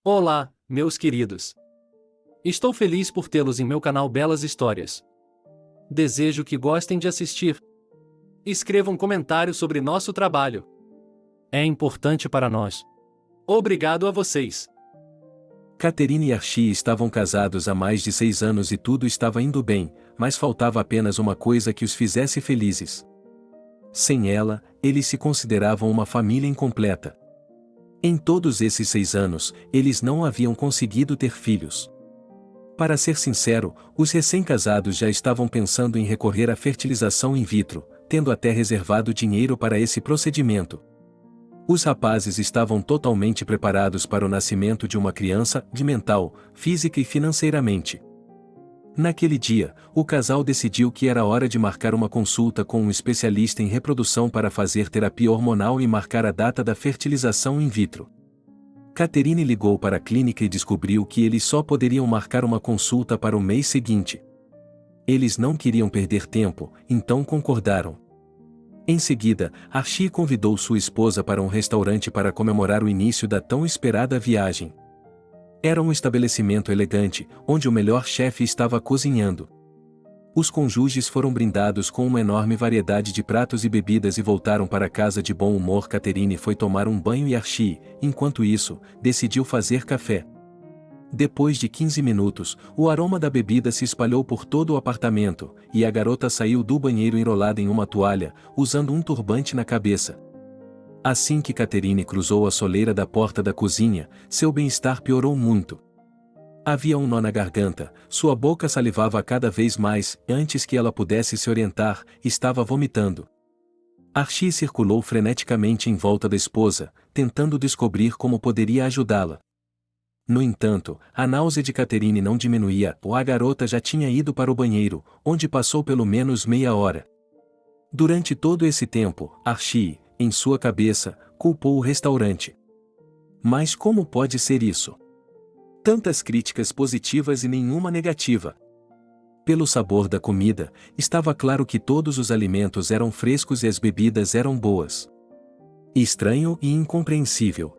Olá, meus queridos. Estou feliz por tê-los em meu canal Belas Histórias. Desejo que gostem de assistir. Escrevam comentários sobre nosso trabalho. É importante para nós. Obrigado a vocês. Catherine e Archie estavam casados há mais de 6 anos e tudo estava indo bem, mas faltava apenas uma coisa que os fizesse felizes. Sem ela, eles se consideravam uma família incompleta. Em todos esses 6 anos, eles não haviam conseguido ter filhos. Para ser sincero, os recém-casados já estavam pensando em recorrer à fertilização in vitro, tendo até reservado dinheiro para esse procedimento. Os rapazes estavam totalmente preparados para o nascimento de uma criança, de mental, física e financeiramente. Naquele dia, o casal decidiu que era hora de marcar uma consulta com um especialista em reprodução para fazer terapia hormonal e marcar a data da fertilização in vitro. Catherine ligou para a clínica e descobriu que eles só poderiam marcar uma consulta para o mês seguinte. Eles não queriam perder tempo, então concordaram. Em seguida, Archie convidou sua esposa para um restaurante para comemorar o início da tão esperada viagem. Era um estabelecimento elegante, onde o melhor chefe estava cozinhando. Os cônjuges foram brindados com uma enorme variedade de pratos e bebidas e voltaram para casa de bom humor. Catherine foi tomar um banho e Archie, enquanto isso, decidiu fazer café. Depois de 15 minutos, o aroma da bebida se espalhou por todo o apartamento, e a garota saiu do banheiro enrolada em uma toalha, usando um turbante na cabeça. Assim que Catherine cruzou a soleira da porta da cozinha, seu bem-estar piorou muito. Havia um nó na garganta, sua boca salivava cada vez mais, e antes que ela pudesse se orientar, estava vomitando. Archie circulou freneticamente em volta da esposa, tentando descobrir como poderia ajudá-la. No entanto, a náusea de Catherine não diminuía, ou a garota já tinha ido para o banheiro, onde passou pelo menos meia hora. Durante todo esse tempo, Archie, em sua cabeça, culpou o restaurante. Mas como pode ser isso? Tantas críticas positivas e nenhuma negativa. Pelo sabor da comida, estava claro que todos os alimentos eram frescos e as bebidas eram boas. Estranho e incompreensível.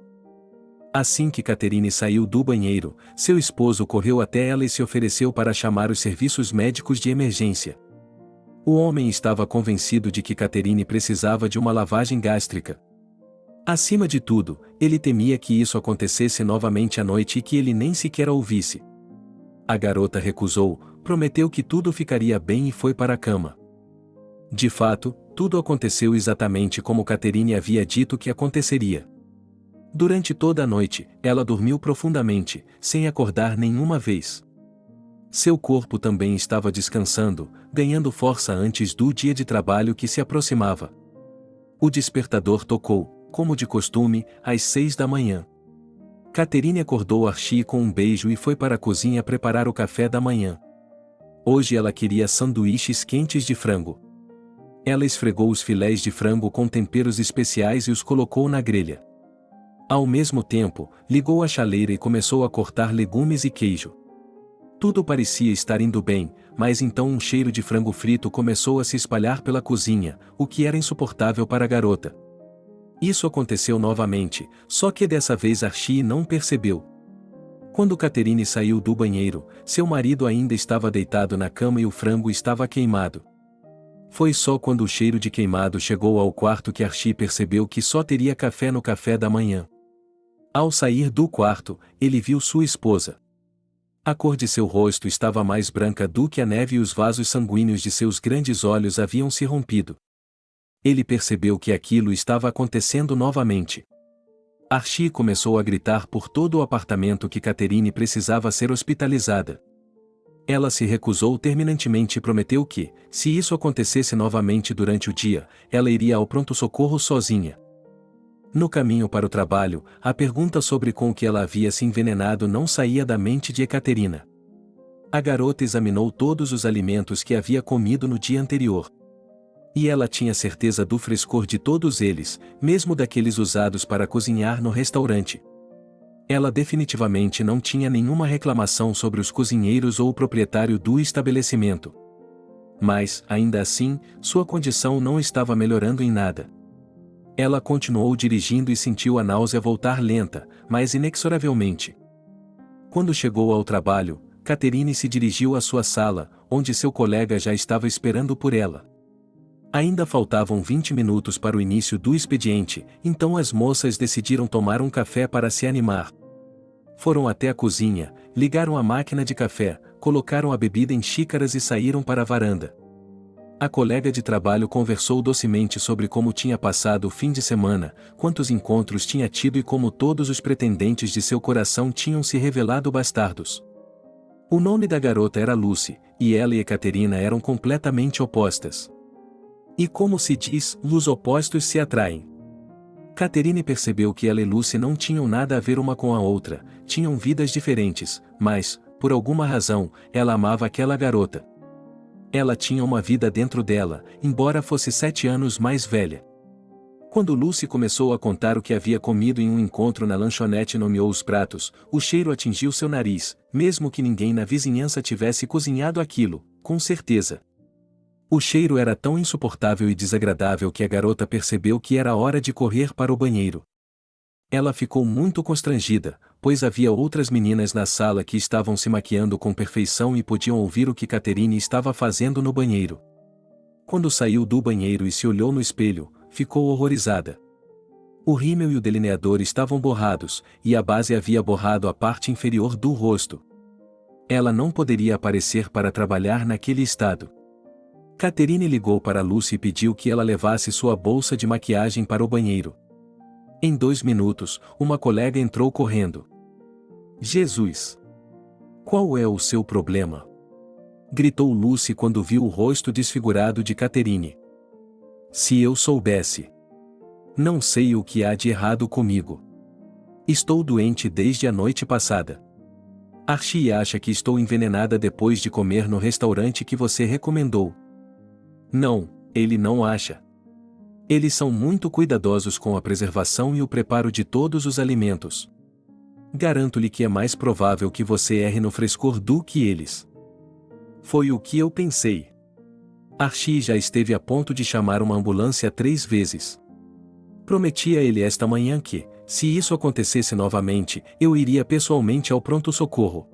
Assim que Catherine saiu do banheiro, seu esposo correu até ela e se ofereceu para chamar os serviços médicos de emergência. O homem estava convencido de que Catherine precisava de uma lavagem gástrica. Acima de tudo, ele temia que isso acontecesse novamente à noite e que ele nem sequer a ouvisse. A garota recusou, prometeu que tudo ficaria bem e foi para a cama. De fato, tudo aconteceu exatamente como Catherine havia dito que aconteceria. Durante toda a noite, ela dormiu profundamente, sem acordar nenhuma vez. Seu corpo também estava descansando, ganhando força antes do dia de trabalho que se aproximava. O despertador tocou, como de costume, às 6 da manhã. Catherine acordou Archie com um beijo e foi para a cozinha preparar o café da manhã. Hoje ela queria sanduíches quentes de frango. Ela esfregou os filés de frango com temperos especiais e os colocou na grelha. Ao mesmo tempo, ligou a chaleira e começou a cortar legumes e queijo. Tudo parecia estar indo bem, mas então um cheiro de frango frito começou a se espalhar pela cozinha, o que era insuportável para a garota. Isso aconteceu novamente, só que dessa vez Archie não percebeu. Quando Catherine saiu do banheiro, seu marido ainda estava deitado na cama e o frango estava queimado. Foi só quando o cheiro de queimado chegou ao quarto que Archie percebeu que só teria café no café da manhã. Ao sair do quarto, ele viu sua esposa. A cor de seu rosto estava mais branca do que a neve e os vasos sanguíneos de seus grandes olhos haviam se rompido. Ele percebeu que aquilo estava acontecendo novamente. Archie começou a gritar por todo o apartamento que Catherine precisava ser hospitalizada. Ela se recusou terminantemente e prometeu que, se isso acontecesse novamente durante o dia, ela iria ao pronto-socorro sozinha. No caminho para o trabalho, a pergunta sobre com o que ela havia se envenenado não saía da mente de Ekaterina. A garota examinou todos os alimentos que havia comido no dia anterior. E ela tinha certeza do frescor de todos eles, mesmo daqueles usados para cozinhar no restaurante. Ela definitivamente não tinha nenhuma reclamação sobre os cozinheiros ou o proprietário do estabelecimento. Mas, ainda assim, sua condição não estava melhorando em nada. Ela continuou dirigindo e sentiu a náusea voltar lenta, mas inexoravelmente. Quando chegou ao trabalho, Catherine se dirigiu à sua sala, onde seu colega já estava esperando por ela. Ainda faltavam 20 minutos para o início do expediente, então as moças decidiram tomar um café para se animar. Foram até a cozinha, ligaram a máquina de café, colocaram a bebida em xícaras e saíram para a varanda. A colega de trabalho conversou docemente sobre como tinha passado o fim de semana, quantos encontros tinha tido e como todos os pretendentes de seu coração tinham se revelado bastardos. O nome da garota era Lucy, e ela e Ekaterina eram completamente opostas. E como se diz, os opostos se atraem. Catherine percebeu que ela e Lucy não tinham nada a ver uma com a outra, tinham vidas diferentes, mas, por alguma razão, ela amava aquela garota. Ela tinha uma vida dentro dela, embora fosse 7 anos mais velha. Quando Lucy começou a contar o que havia comido em um encontro na lanchonete e nomeou os pratos, o cheiro atingiu seu nariz, mesmo que ninguém na vizinhança tivesse cozinhado aquilo, com certeza. O cheiro era tão insuportável e desagradável que a garota percebeu que era hora de correr para o banheiro. Ela ficou muito constrangida, pois havia outras meninas na sala que estavam se maquiando com perfeição e podiam ouvir o que Catherine estava fazendo no banheiro. Quando saiu do banheiro e se olhou no espelho, ficou horrorizada. O rímel e o delineador estavam borrados, e a base havia borrado a parte inferior do rosto. Ela não poderia aparecer para trabalhar naquele estado. Catherine ligou para Lucy e pediu que ela levasse sua bolsa de maquiagem para o banheiro. Em 2 minutos, uma colega entrou correndo. Jesus! Qual é o seu problema? Gritou Lucy quando viu o rosto desfigurado de Catherine. Se eu soubesse. Não sei o que há de errado comigo. Estou doente desde a noite passada. Archie acha que estou envenenada depois de comer no restaurante que você recomendou. Não, ele não acha. Eles são muito cuidadosos com a preservação e o preparo de todos os alimentos. Garanto-lhe que é mais provável que você erre no frescor do que eles. Foi o que eu pensei. Archie já esteve a ponto de chamar uma ambulância 3 vezes. Prometi a ele esta manhã que, se isso acontecesse novamente, eu iria pessoalmente ao pronto-socorro.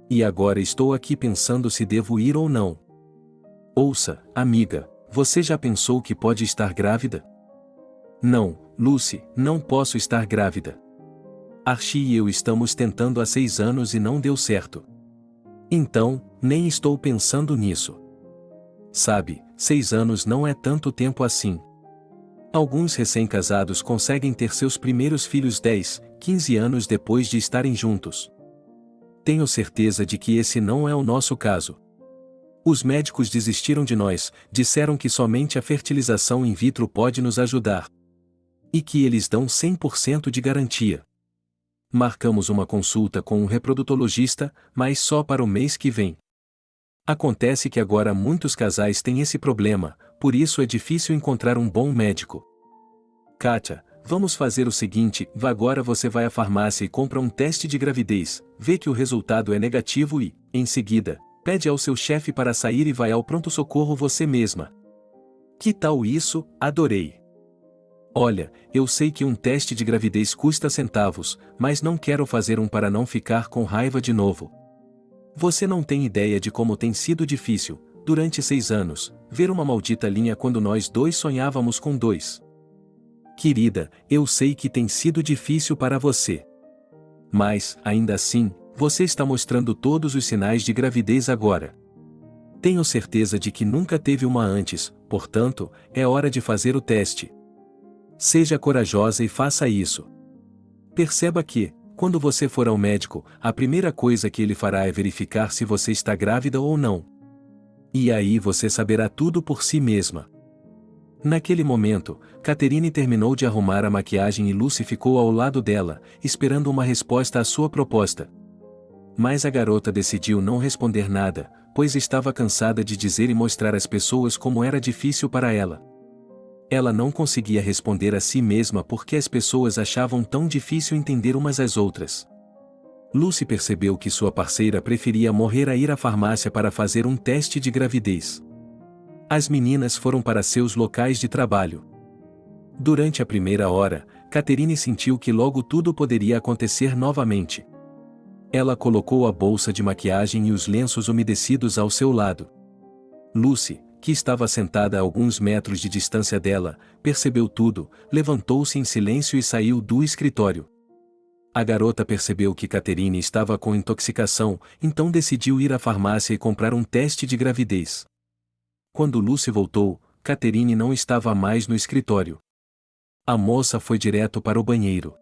E agora estou aqui pensando se devo ir ou não. Ouça, amiga, você já pensou que pode estar grávida? Não, Lucy, não posso estar grávida. Archie e eu estamos tentando há 6 anos e não deu certo. Então, nem estou pensando nisso. Sabe, 6 anos não é tanto tempo assim. Alguns recém-casados conseguem ter seus primeiros filhos 10, 15 anos depois de estarem juntos. Tenho certeza de que esse não é o nosso caso. Os médicos desistiram de nós, disseram que somente a fertilização in vitro pode nos ajudar. E que eles dão 100% de garantia. Marcamos uma consulta com um reprodutologista, mas só para o mês que vem. Acontece que agora muitos casais têm esse problema, por isso é difícil encontrar um bom médico. Kátia, vamos fazer o seguinte: agora você vai à farmácia e compra um teste de gravidez, vê que o resultado é negativo e, em seguida, pede ao seu chefe para sair e vai ao pronto-socorro você mesma. Que tal isso? Adorei. Olha, eu sei que um teste de gravidez custa centavos, mas não quero fazer um para não ficar com raiva de novo. Você não tem ideia de como tem sido difícil, durante 6 anos, ver uma maldita linha quando nós 2 sonhávamos com 2. Querida, eu sei que tem sido difícil para você. Mas, ainda assim, você está mostrando todos os sinais de gravidez agora. Tenho certeza de que nunca teve uma antes, portanto, é hora de fazer o teste. Seja corajosa e faça isso. Perceba que, quando você for ao médico, a primeira coisa que ele fará é verificar se você está grávida ou não. E aí você saberá tudo por si mesma. Naquele momento, Catherine terminou de arrumar a maquiagem e Lucy ficou ao lado dela, esperando uma resposta à sua proposta. Mas a garota decidiu não responder nada, pois estava cansada de dizer e mostrar às pessoas como era difícil para ela. Ela não conseguia responder a si mesma porque as pessoas achavam tão difícil entender umas às outras. Lucy percebeu que sua parceira preferia morrer a ir à farmácia para fazer um teste de gravidez. As meninas foram para seus locais de trabalho. Durante a primeira hora, Catherine sentiu que logo tudo poderia acontecer novamente. Ela colocou a bolsa de maquiagem e os lenços umedecidos ao seu lado. Lucy, que estava sentada a alguns metros de distância dela, percebeu tudo, levantou-se em silêncio e saiu do escritório. A garota percebeu que Catherine estava com intoxicação, então decidiu ir à farmácia e comprar um teste de gravidez. Quando Lucy voltou, Catherine não estava mais no escritório. A moça foi direto para o banheiro.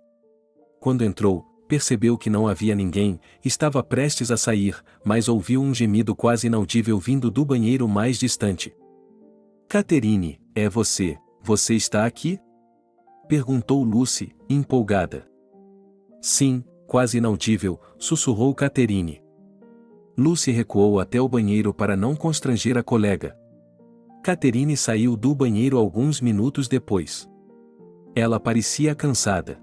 Quando entrou, percebeu que não havia ninguém, estava prestes a sair, mas ouviu um gemido quase inaudível vindo do banheiro mais distante. Catherine, é você, você está aqui? Perguntou Lucy, empolgada. Sim, quase inaudível, sussurrou Catherine. Lucy recuou até o banheiro para não constranger a colega. Catherine saiu do banheiro alguns minutos depois. Ela parecia cansada.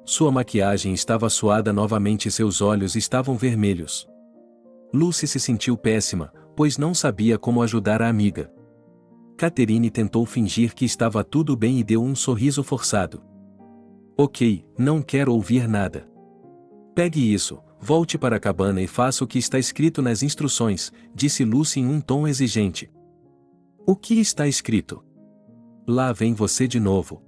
Sua maquiagem estava suada novamente e seus olhos estavam vermelhos. Lucy se sentiu péssima, pois não sabia como ajudar a amiga. Catherine tentou fingir que estava tudo bem e deu um sorriso forçado. Ok, não quero ouvir nada. Pegue isso, volte para a cabana e faça o que está escrito nas instruções, disse Lucy em um tom exigente. O que está escrito? Lá vem você de novo.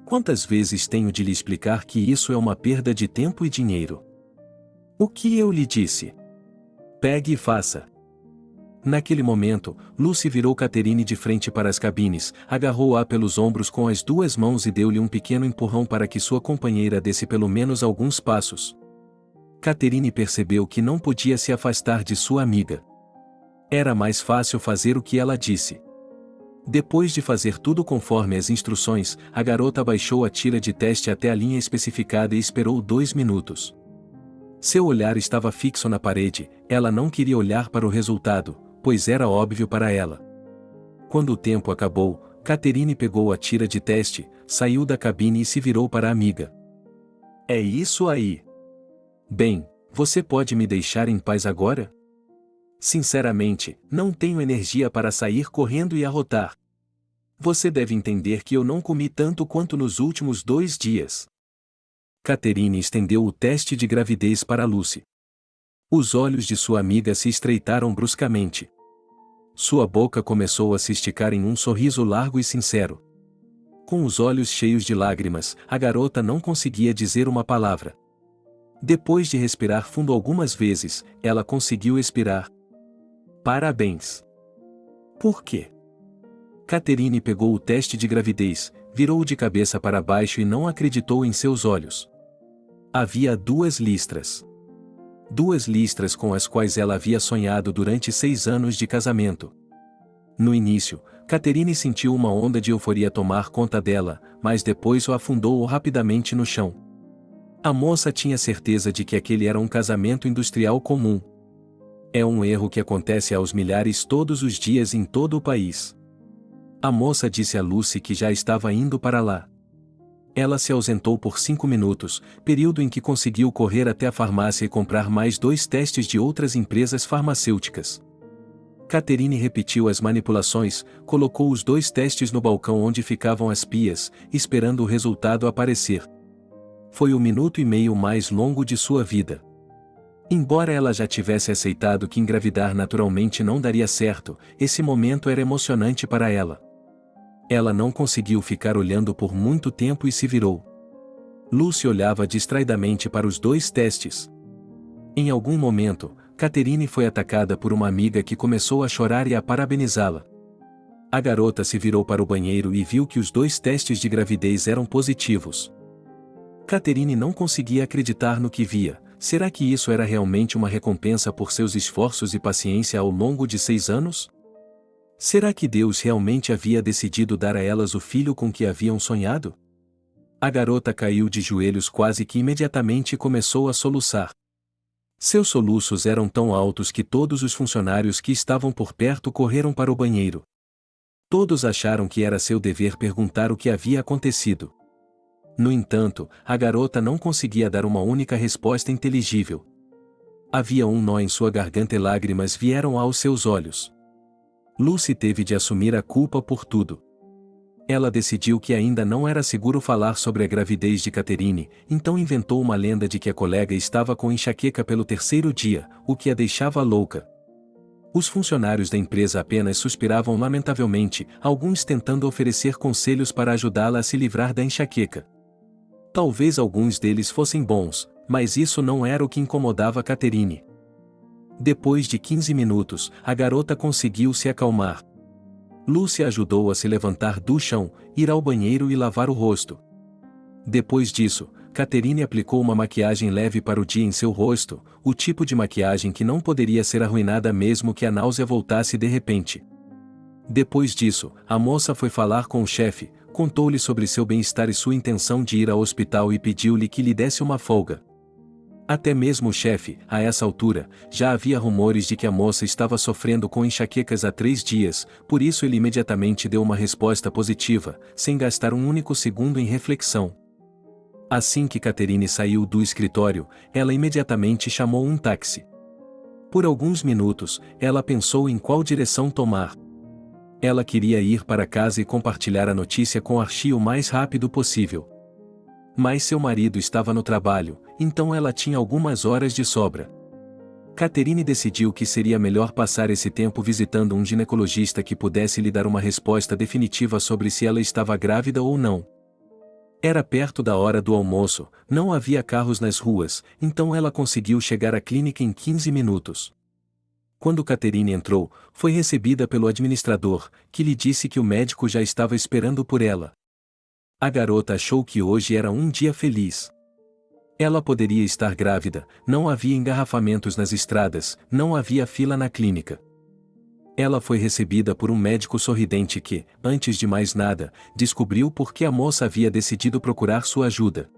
Quantas vezes tenho de lhe explicar que isso é uma perda de tempo e dinheiro? O que eu lhe disse? Pegue e faça. Naquele momento, Lucy virou Catherine de frente para as cabines, agarrou-a pelos ombros com as duas mãos e deu-lhe um pequeno empurrão para que sua companheira desse pelo menos alguns passos. Catherine percebeu que não podia se afastar de sua amiga. Era mais fácil fazer o que ela disse. Depois de fazer tudo conforme as instruções, a garota baixou a tira de teste até a linha especificada e esperou 2 minutos. Seu olhar estava fixo na parede, ela não queria olhar para o resultado, pois era óbvio para ela. Quando o tempo acabou, Catherine pegou a tira de teste, saiu da cabine e se virou para a amiga. É isso aí. Bem, você pode me deixar em paz agora? Sinceramente, não tenho energia para sair correndo e arrotar. Você deve entender que eu não comi tanto quanto nos últimos 2 dias. Catherine estendeu o teste de gravidez para Lucy. Os olhos de sua amiga se estreitaram bruscamente. Sua boca começou a se esticar em um sorriso largo e sincero. Com os olhos cheios de lágrimas, a garota não conseguia dizer uma palavra. Depois de respirar fundo algumas vezes, ela conseguiu expirar. Parabéns. Por quê? Catherine pegou o teste de gravidez, virou-o de cabeça para baixo e não acreditou em seus olhos. Havia 2 listras. 2 listras com as quais ela havia sonhado durante 6 anos de casamento. No início, Catherine sentiu uma onda de euforia tomar conta dela, mas depois o afundou rapidamente no chão. A moça tinha certeza de que aquele era um casamento industrial comum. É um erro que acontece aos milhares todos os dias em todo o país. A moça disse a Lucy que já estava indo para lá. Ela se ausentou por 5 minutos, período em que conseguiu correr até a farmácia e comprar mais 2 testes de outras empresas farmacêuticas. Catherine repetiu as manipulações, colocou os 2 testes no balcão onde ficavam as pias, esperando o resultado aparecer. Foi o minuto e meio mais longo de sua vida. Embora ela já tivesse aceitado que engravidar naturalmente não daria certo, esse momento era emocionante para ela. Ela não conseguiu ficar olhando por muito tempo e se virou. Lucy olhava distraidamente para os 2 testes. Em algum momento, Catherine foi atacada por uma amiga que começou a chorar e a parabenizá-la. A garota se virou para o banheiro e viu que os 2 testes de gravidez eram positivos. Catherine não conseguia acreditar no que via. Será que isso era realmente uma recompensa por seus esforços e paciência ao longo de 6 anos? Será que Deus realmente havia decidido dar a elas o filho com que haviam sonhado? A garota caiu de joelhos quase que imediatamente e começou a soluçar. Seus soluços eram tão altos que todos os funcionários que estavam por perto correram para o banheiro. Todos acharam que era seu dever perguntar o que havia acontecido. No entanto, a garota não conseguia dar uma única resposta inteligível. Havia um nó em sua garganta e lágrimas vieram aos seus olhos. Lucy teve de assumir a culpa por tudo. Ela decidiu que ainda não era seguro falar sobre a gravidez de Catherine, então inventou uma lenda de que a colega estava com enxaqueca pelo terceiro dia, o que a deixava louca. Os funcionários da empresa apenas suspiravam lamentavelmente, alguns tentando oferecer conselhos para ajudá-la a se livrar da enxaqueca. Talvez alguns deles fossem bons, mas isso não era o que incomodava Catherine. Depois de 15 minutos, a garota conseguiu se acalmar. Lucy ajudou a se levantar do chão, ir ao banheiro e lavar o rosto. Depois disso, Catherine aplicou uma maquiagem leve para o dia em seu rosto, o tipo de maquiagem que não poderia ser arruinada mesmo que a náusea voltasse de repente. Depois disso, a moça foi falar com o chefe, contou-lhe sobre seu bem-estar e sua intenção de ir ao hospital e pediu-lhe que lhe desse uma folga. Até mesmo o chefe, a essa altura, já havia rumores de que a moça estava sofrendo com enxaquecas há 3 dias, por isso ele imediatamente deu uma resposta positiva, sem gastar um único segundo em reflexão. Assim que Catherine saiu do escritório, ela imediatamente chamou um táxi. Por alguns minutos, ela pensou em qual direção tomar. Ela queria ir para casa e compartilhar a notícia com Archie o mais rápido possível. Mas seu marido estava no trabalho, então ela tinha algumas horas de sobra. Catherine decidiu que seria melhor passar esse tempo visitando um ginecologista que pudesse lhe dar uma resposta definitiva sobre se ela estava grávida ou não. Era perto da hora do almoço, não havia carros nas ruas, então ela conseguiu chegar à clínica em 15 minutos. Quando Catherine entrou, foi recebida pelo administrador, que lhe disse que o médico já estava esperando por ela. A garota achou que hoje era um dia feliz. Ela poderia estar grávida, não havia engarrafamentos nas estradas, não havia fila na clínica. Ela foi recebida por um médico sorridente que, antes de mais nada, descobriu por que a moça havia decidido procurar sua ajuda.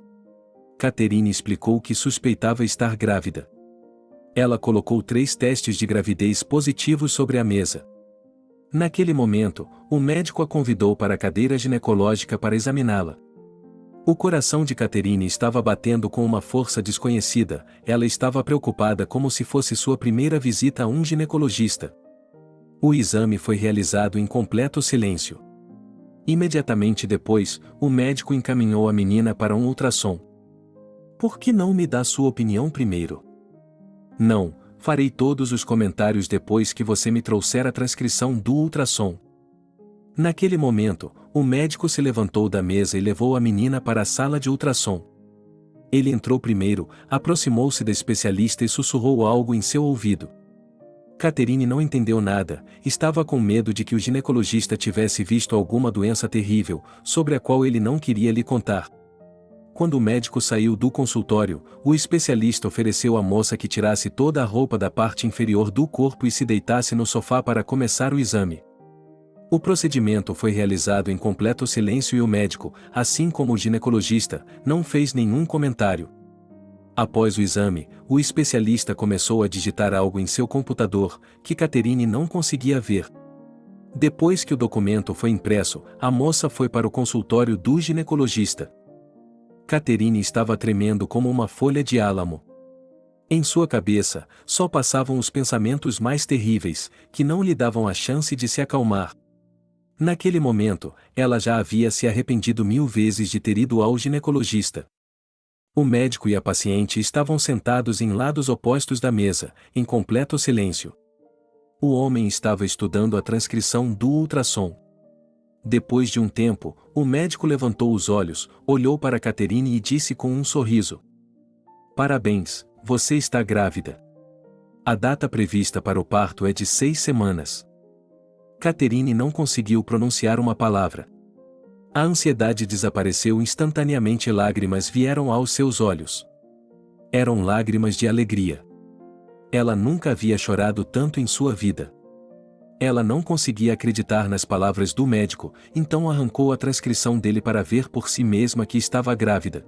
Catherine explicou que suspeitava estar grávida. Ela colocou 3 testes de gravidez positivos sobre a mesa. Naquele momento, o médico a convidou para a cadeira ginecológica para examiná-la. O coração de Catherine estava batendo com uma força desconhecida, ela estava preocupada como se fosse sua primeira visita a um ginecologista. O exame foi realizado em completo silêncio. Imediatamente depois, o médico encaminhou a menina para um ultrassom. Por que não me dá sua opinião primeiro? Não, farei todos os comentários depois que você me trouxer a transcrição do ultrassom. Naquele momento, o médico se levantou da mesa e levou a menina para a sala de ultrassom. Ele entrou primeiro, aproximou-se da especialista e sussurrou algo em seu ouvido. Catherine não entendeu nada, estava com medo de que o ginecologista tivesse visto alguma doença terrível, sobre a qual ele não queria lhe contar. Quando o médico saiu do consultório, o especialista ofereceu à moça que tirasse toda a roupa da parte inferior do corpo e se deitasse no sofá para começar o exame. O procedimento foi realizado em completo silêncio e o médico, assim como o ginecologista, não fez nenhum comentário. Após o exame, o especialista começou a digitar algo em seu computador, que Catherine não conseguia ver. Depois que o documento foi impresso, a moça foi para o consultório do ginecologista. Catherine estava tremendo como uma folha de álamo. Em sua cabeça, só passavam os pensamentos mais terríveis, que não lhe davam a chance de se acalmar. Naquele momento, ela já havia se arrependido 1000 vezes de ter ido ao ginecologista. O médico e a paciente estavam sentados em lados opostos da mesa, em completo silêncio. O homem estava estudando a transcrição do ultrassom. Depois de um tempo, o médico levantou os olhos, olhou para Catherine e disse com um sorriso: "Parabéns, você está grávida. A data prevista para o parto é de 6 semanas." Catherine não conseguiu pronunciar uma palavra. A ansiedade desapareceu instantaneamente e lágrimas vieram aos seus olhos. Eram lágrimas de alegria. Ela nunca havia chorado tanto em sua vida. Ela não conseguia acreditar nas palavras do médico, então arrancou a transcrição dele para ver por si mesma que estava grávida.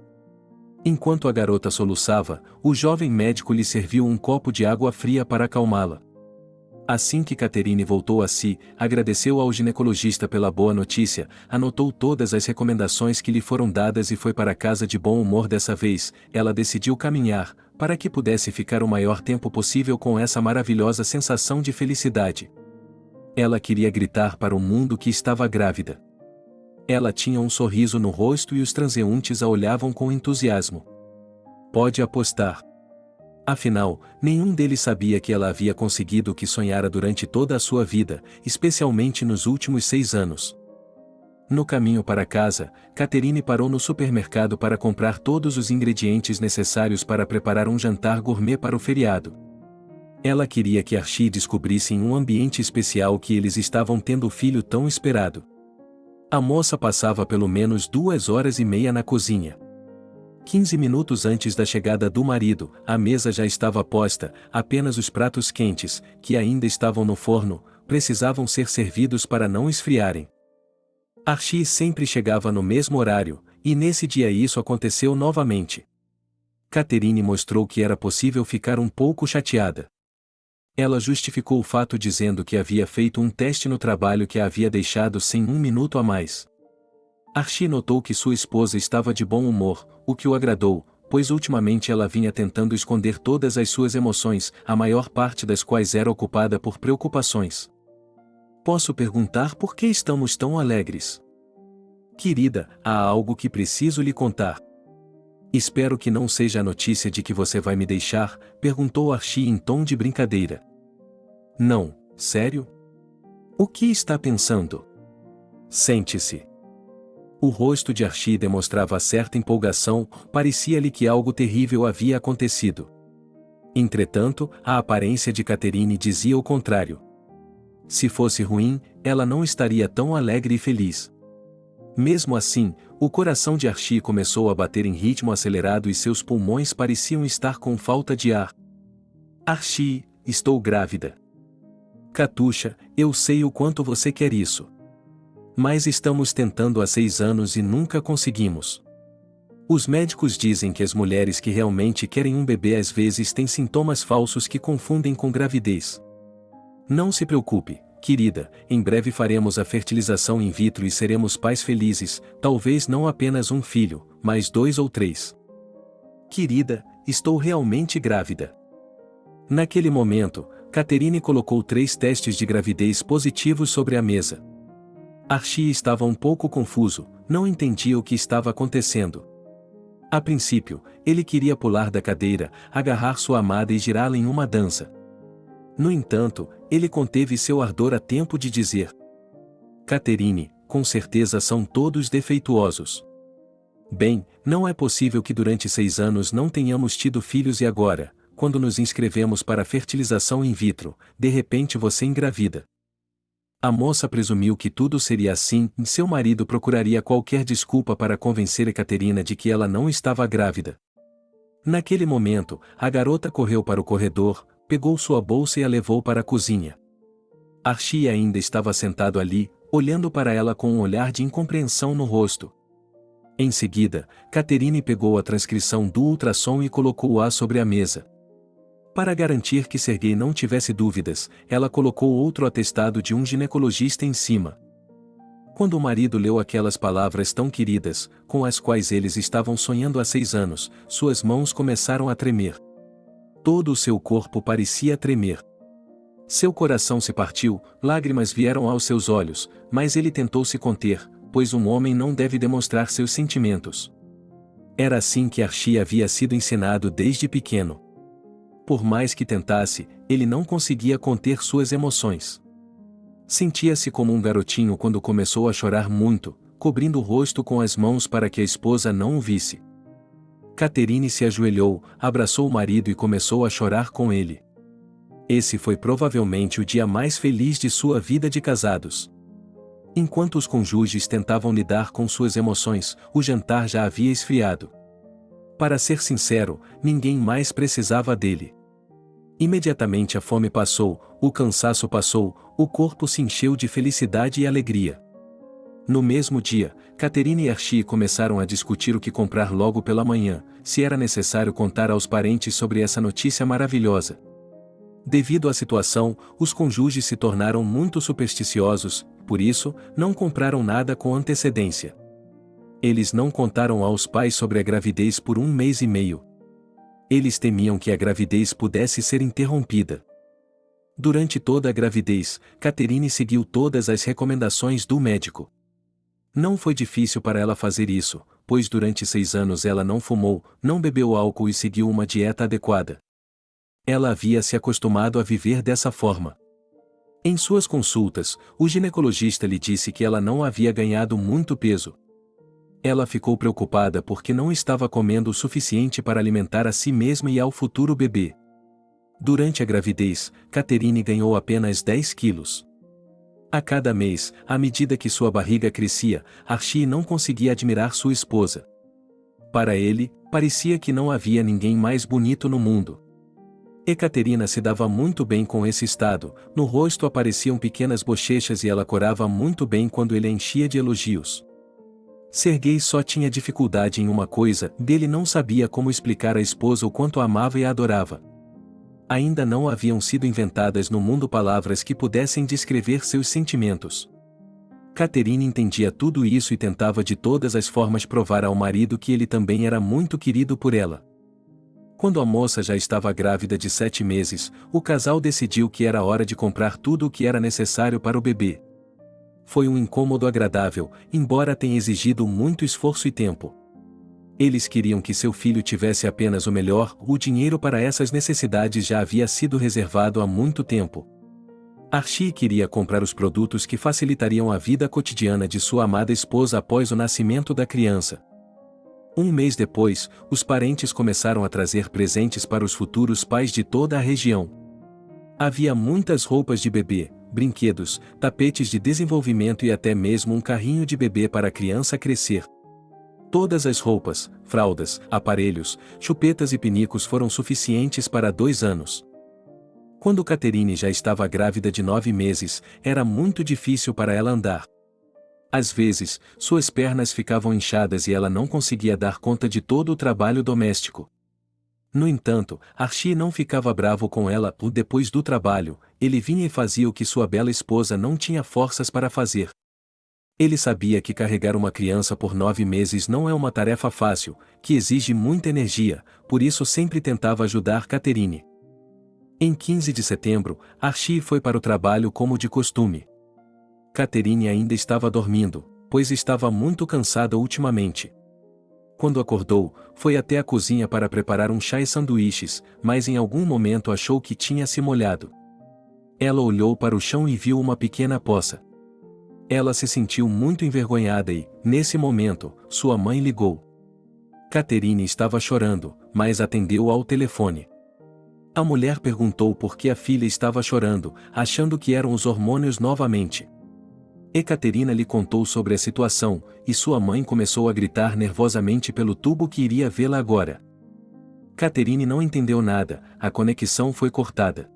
Enquanto a garota soluçava, o jovem médico lhe serviu um copo de água fria para acalmá-la. Assim que Catherine voltou a si, agradeceu ao ginecologista pela boa notícia, anotou todas as recomendações que lhe foram dadas e foi para casa de bom humor. Dessa vez, ela decidiu caminhar, para que pudesse ficar o maior tempo possível com essa maravilhosa sensação de felicidade. Ela queria gritar para o mundo que estava grávida. Ela tinha um sorriso no rosto e os transeuntes a olhavam com entusiasmo. Pode apostar. Afinal, nenhum deles sabia que ela havia conseguido o que sonhara durante toda a sua vida, especialmente nos últimos 6 anos. No caminho para casa, Catherine parou no supermercado para comprar todos os ingredientes necessários para preparar um jantar gourmet para o feriado. Ela queria que Archie descobrisse em um ambiente especial que eles estavam tendo o filho tão esperado. A moça passava pelo menos 2 horas e meia na cozinha. 15 minutos antes da chegada do marido, a mesa já estava posta, apenas os pratos quentes, que ainda estavam no forno, precisavam ser servidos para não esfriarem. Archie sempre chegava no mesmo horário, e nesse dia isso aconteceu novamente. Catherine mostrou que era possível ficar um pouco chateada. Ela justificou o fato dizendo que havia feito um teste no trabalho que a havia deixado sem 1 minuto a mais. Archie notou que sua esposa estava de bom humor, o que o agradou, pois ultimamente ela vinha tentando esconder todas as suas emoções, a maior parte das quais era ocupada por preocupações. Posso perguntar por que estamos tão alegres? Querida, há algo que preciso lhe contar. Espero que não seja a notícia de que você vai me deixar, perguntou Archie em tom de brincadeira. Não, sério? O que está pensando? Sente-se. O rosto de Archie demonstrava certa empolgação, parecia-lhe que algo terrível havia acontecido. Entretanto, a aparência de Catherine dizia o contrário. Se fosse ruim, ela não estaria tão alegre e feliz. Mesmo assim, o coração de Archie começou a bater em ritmo acelerado e seus pulmões pareciam estar com falta de ar. Archie, estou grávida. Catuxa, eu sei o quanto você quer isso. Mas estamos tentando há 6 anos e nunca conseguimos. Os médicos dizem que as mulheres que realmente querem um bebê às vezes têm sintomas falsos que confundem com gravidez. Não se preocupe, querida, em breve faremos a fertilização in vitro e seremos pais felizes, talvez não apenas um filho, mas 2 ou 3. Querida, estou realmente grávida. Naquele momento, Catherine colocou 3 testes de gravidez positivos sobre a mesa. Archie estava um pouco confuso, não entendia o que estava acontecendo. A princípio, ele queria pular da cadeira, agarrar sua amada e girá-la em uma dança. No entanto, ele conteve seu ardor a tempo de dizer: Catherine, com certeza são todos defeituosos. Bem, não é possível que durante 6 anos não tenhamos tido filhos e agora, quando nos inscrevemos para a fertilização in vitro, de repente você engravida. A moça presumiu que tudo seria assim e seu marido procuraria qualquer desculpa para convencer a Caterina de que ela não estava grávida. Naquele momento, a garota correu para o corredor, pegou sua bolsa e a levou para a cozinha. Archie ainda estava sentado ali, olhando para ela com um olhar de incompreensão no rosto. Em seguida, Catherine pegou a transcrição do ultrassom e colocou-a sobre a mesa. Para garantir que Sergei não tivesse dúvidas, ela colocou outro atestado de um ginecologista em cima. Quando o marido leu aquelas palavras tão queridas, com as quais eles estavam sonhando há 6 anos, suas mãos começaram a tremer. Todo o seu corpo parecia tremer. Seu coração se partiu, lágrimas vieram aos seus olhos, mas ele tentou se conter, pois um homem não deve demonstrar seus sentimentos. Era assim que Archie havia sido ensinado desde pequeno. Por mais que tentasse, ele não conseguia conter suas emoções. Sentia-se como um garotinho quando começou a chorar muito, cobrindo o rosto com as mãos para que a esposa não o visse. Catherine se ajoelhou, abraçou o marido e começou a chorar com ele. Esse foi provavelmente o dia mais feliz de sua vida de casados. Enquanto os cônjuges tentavam lidar com suas emoções, o jantar já havia esfriado. Para ser sincero, ninguém mais precisava dele. Imediatamente a fome passou, o cansaço passou, o corpo se encheu de felicidade e alegria. No mesmo dia, Catherine e Archie começaram a discutir o que comprar logo pela manhã, se era necessário contar aos parentes sobre essa notícia maravilhosa. Devido à situação, os cônjuges se tornaram muito supersticiosos, por isso, não compraram nada com antecedência. Eles não contaram aos pais sobre a gravidez por 1 mês e meio. Eles temiam que a gravidez pudesse ser interrompida. Durante toda a gravidez, Catherine seguiu todas as recomendações do médico. Não foi difícil para ela fazer isso, pois durante 6 anos ela não fumou, não bebeu álcool e seguiu uma dieta adequada. Ela havia se acostumado a viver dessa forma. Em suas consultas, o ginecologista lhe disse que ela não havia ganhado muito peso. Ela ficou preocupada porque não estava comendo o suficiente para alimentar a si mesma e ao futuro bebê. Durante a gravidez, Catherine ganhou apenas 10 quilos. A cada mês, à medida que sua barriga crescia, Archie não conseguia admirar sua esposa. Para ele, parecia que não havia ninguém mais bonito no mundo. Ekaterina se dava muito bem com esse estado, no rosto apareciam pequenas bochechas e ela corava muito bem quando ele a enchia de elogios. Sergei só tinha dificuldade em uma coisa, dele não sabia como explicar à esposa o quanto a amava e a adorava. Ainda não haviam sido inventadas no mundo palavras que pudessem descrever seus sentimentos. Catherine entendia tudo isso e tentava de todas as formas provar ao marido que ele também era muito querido por ela. Quando a moça já estava grávida de 7 meses, o casal decidiu que era hora de comprar tudo o que era necessário para o bebê. Foi um incômodo agradável, embora tenha exigido muito esforço e tempo. Eles queriam que seu filho tivesse apenas o melhor, o dinheiro para essas necessidades já havia sido reservado há muito tempo. Archie queria comprar os produtos que facilitariam a vida cotidiana de sua amada esposa após o nascimento da criança. Um mês depois, os parentes começaram a trazer presentes para os futuros pais de toda a região. Havia muitas roupas de bebê, brinquedos, tapetes de desenvolvimento e até mesmo um carrinho de bebê para a criança crescer. Todas as roupas, fraldas, aparelhos, chupetas e pinicos foram suficientes para 2 anos. Quando Catherine já estava grávida de 9 meses, era muito difícil para ela andar. Às vezes, suas pernas ficavam inchadas e ela não conseguia dar conta de todo o trabalho doméstico. No entanto, Archie não ficava bravo com ela, depois do trabalho, ele vinha e fazia o que sua bela esposa não tinha forças para fazer. Ele sabia que carregar uma criança por 9 meses não é uma tarefa fácil, que exige muita energia, por isso sempre tentava ajudar Catherine. Em 15 de setembro, Archie foi para o trabalho como de costume. Catherine ainda estava dormindo, pois estava muito cansada ultimamente. Quando acordou, foi até a cozinha para preparar um chá e sanduíches, mas em algum momento achou que tinha se molhado. Ela olhou para o chão e viu uma pequena poça. Ela se sentiu muito envergonhada e, nesse momento, sua mãe ligou. Catherine estava chorando, mas atendeu ao telefone. A mulher perguntou por que a filha estava chorando, achando que eram os hormônios novamente. Ekaterina lhe contou sobre a situação, e sua mãe começou a gritar nervosamente pelo tubo que iria vê-la agora. Catherine não entendeu nada, a conexão foi cortada.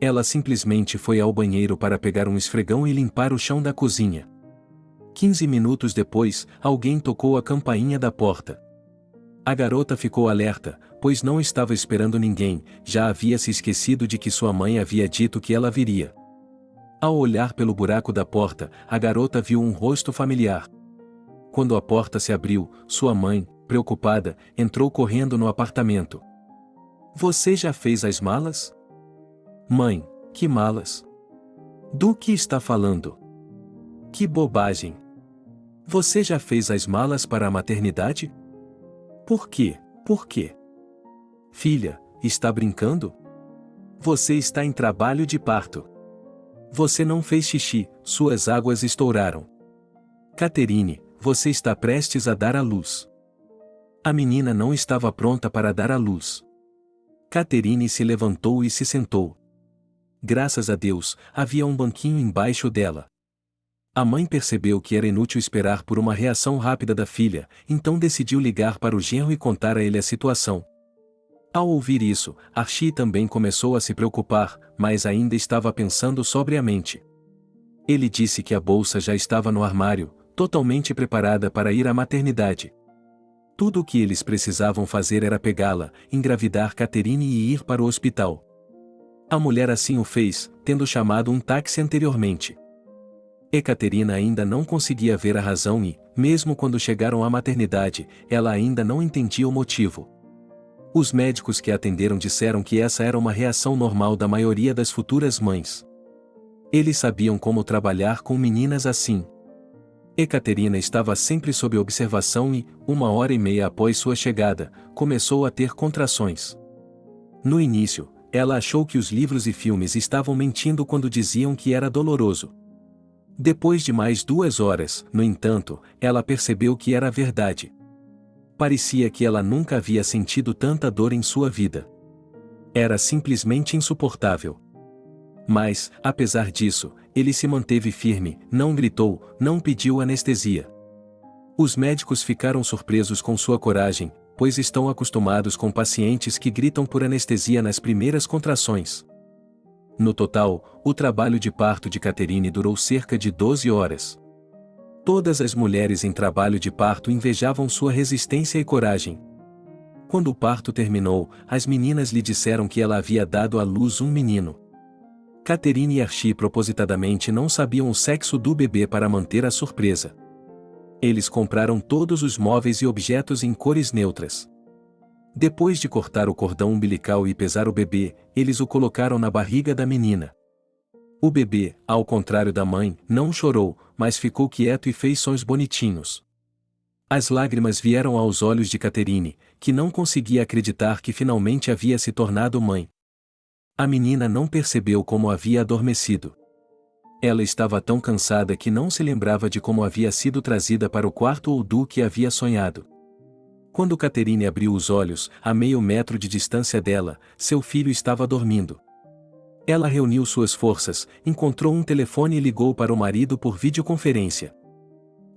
Ela simplesmente foi ao banheiro para pegar um esfregão e limpar o chão da cozinha. 15 minutos depois, alguém tocou a campainha da porta. A garota ficou alerta, pois não estava esperando ninguém, já havia se esquecido de que sua mãe havia dito que ela viria. Ao olhar pelo buraco da porta, a garota viu um rosto familiar. Quando a porta se abriu, sua mãe, preocupada, entrou correndo no apartamento. "Você já fez as malas?" "Mãe, que malas? Do que está falando? Que bobagem! Você já fez as malas para a maternidade? Por quê? Por quê? Filha, está brincando? Você está em trabalho de parto. Você não fez xixi, suas águas estouraram. Catherine, você está prestes a dar à luz." A menina não estava pronta para dar à luz. Catherine se levantou e se sentou. Graças a Deus, havia um banquinho embaixo dela. A mãe percebeu que era inútil esperar por uma reação rápida da filha, então decidiu ligar para o genro e contar a ele a situação. Ao ouvir isso, Archie também começou a se preocupar, mas ainda estava pensando sobriamente. Ele disse que a bolsa já estava no armário, totalmente preparada para ir à maternidade. Tudo o que eles precisavam fazer era pegá-la, engravidar Catherine e ir para o hospital. A mulher assim o fez, tendo chamado um táxi anteriormente. Ekaterina ainda não conseguia ver a razão e, mesmo quando chegaram à maternidade, ela ainda não entendia o motivo. Os médicos que a atenderam disseram que essa era uma reação normal da maioria das futuras mães. Eles sabiam como trabalhar com meninas assim. Ekaterina estava sempre sob observação e, 1 hora e meia após sua chegada, começou a ter contrações. No início, ela achou que os livros e filmes estavam mentindo quando diziam que era doloroso. Depois de mais 2 horas, no entanto, ela percebeu que era verdade. Parecia que ela nunca havia sentido tanta dor em sua vida. Era simplesmente insuportável. Mas, apesar disso, ele se manteve firme, não gritou, não pediu anestesia. Os médicos ficaram surpresos com sua coragem, pois estão acostumados com pacientes que gritam por anestesia nas primeiras contrações. No total, o trabalho de parto de Catherine durou cerca de 12 horas. Todas as mulheres em trabalho de parto invejavam sua resistência e coragem. Quando o parto terminou, as meninas lhe disseram que ela havia dado à luz um menino. Catherine e Archie propositadamente não sabiam o sexo do bebê para manter a surpresa. Eles compraram todos os móveis e objetos em cores neutras. Depois de cortar o cordão umbilical e pesar o bebê, eles o colocaram na barriga da menina. O bebê, ao contrário da mãe, não chorou, mas ficou quieto e fez sons bonitinhos. As lágrimas vieram aos olhos de Catherine, que não conseguia acreditar que finalmente havia se tornado mãe. A menina não percebeu como havia adormecido. Ela estava tão cansada que não se lembrava de como havia sido trazida para o quarto ou do que havia sonhado. Quando Catherine abriu os olhos, a meio metro de distância dela, seu filho estava dormindo. Ela reuniu suas forças, encontrou um telefone e ligou para o marido por videoconferência.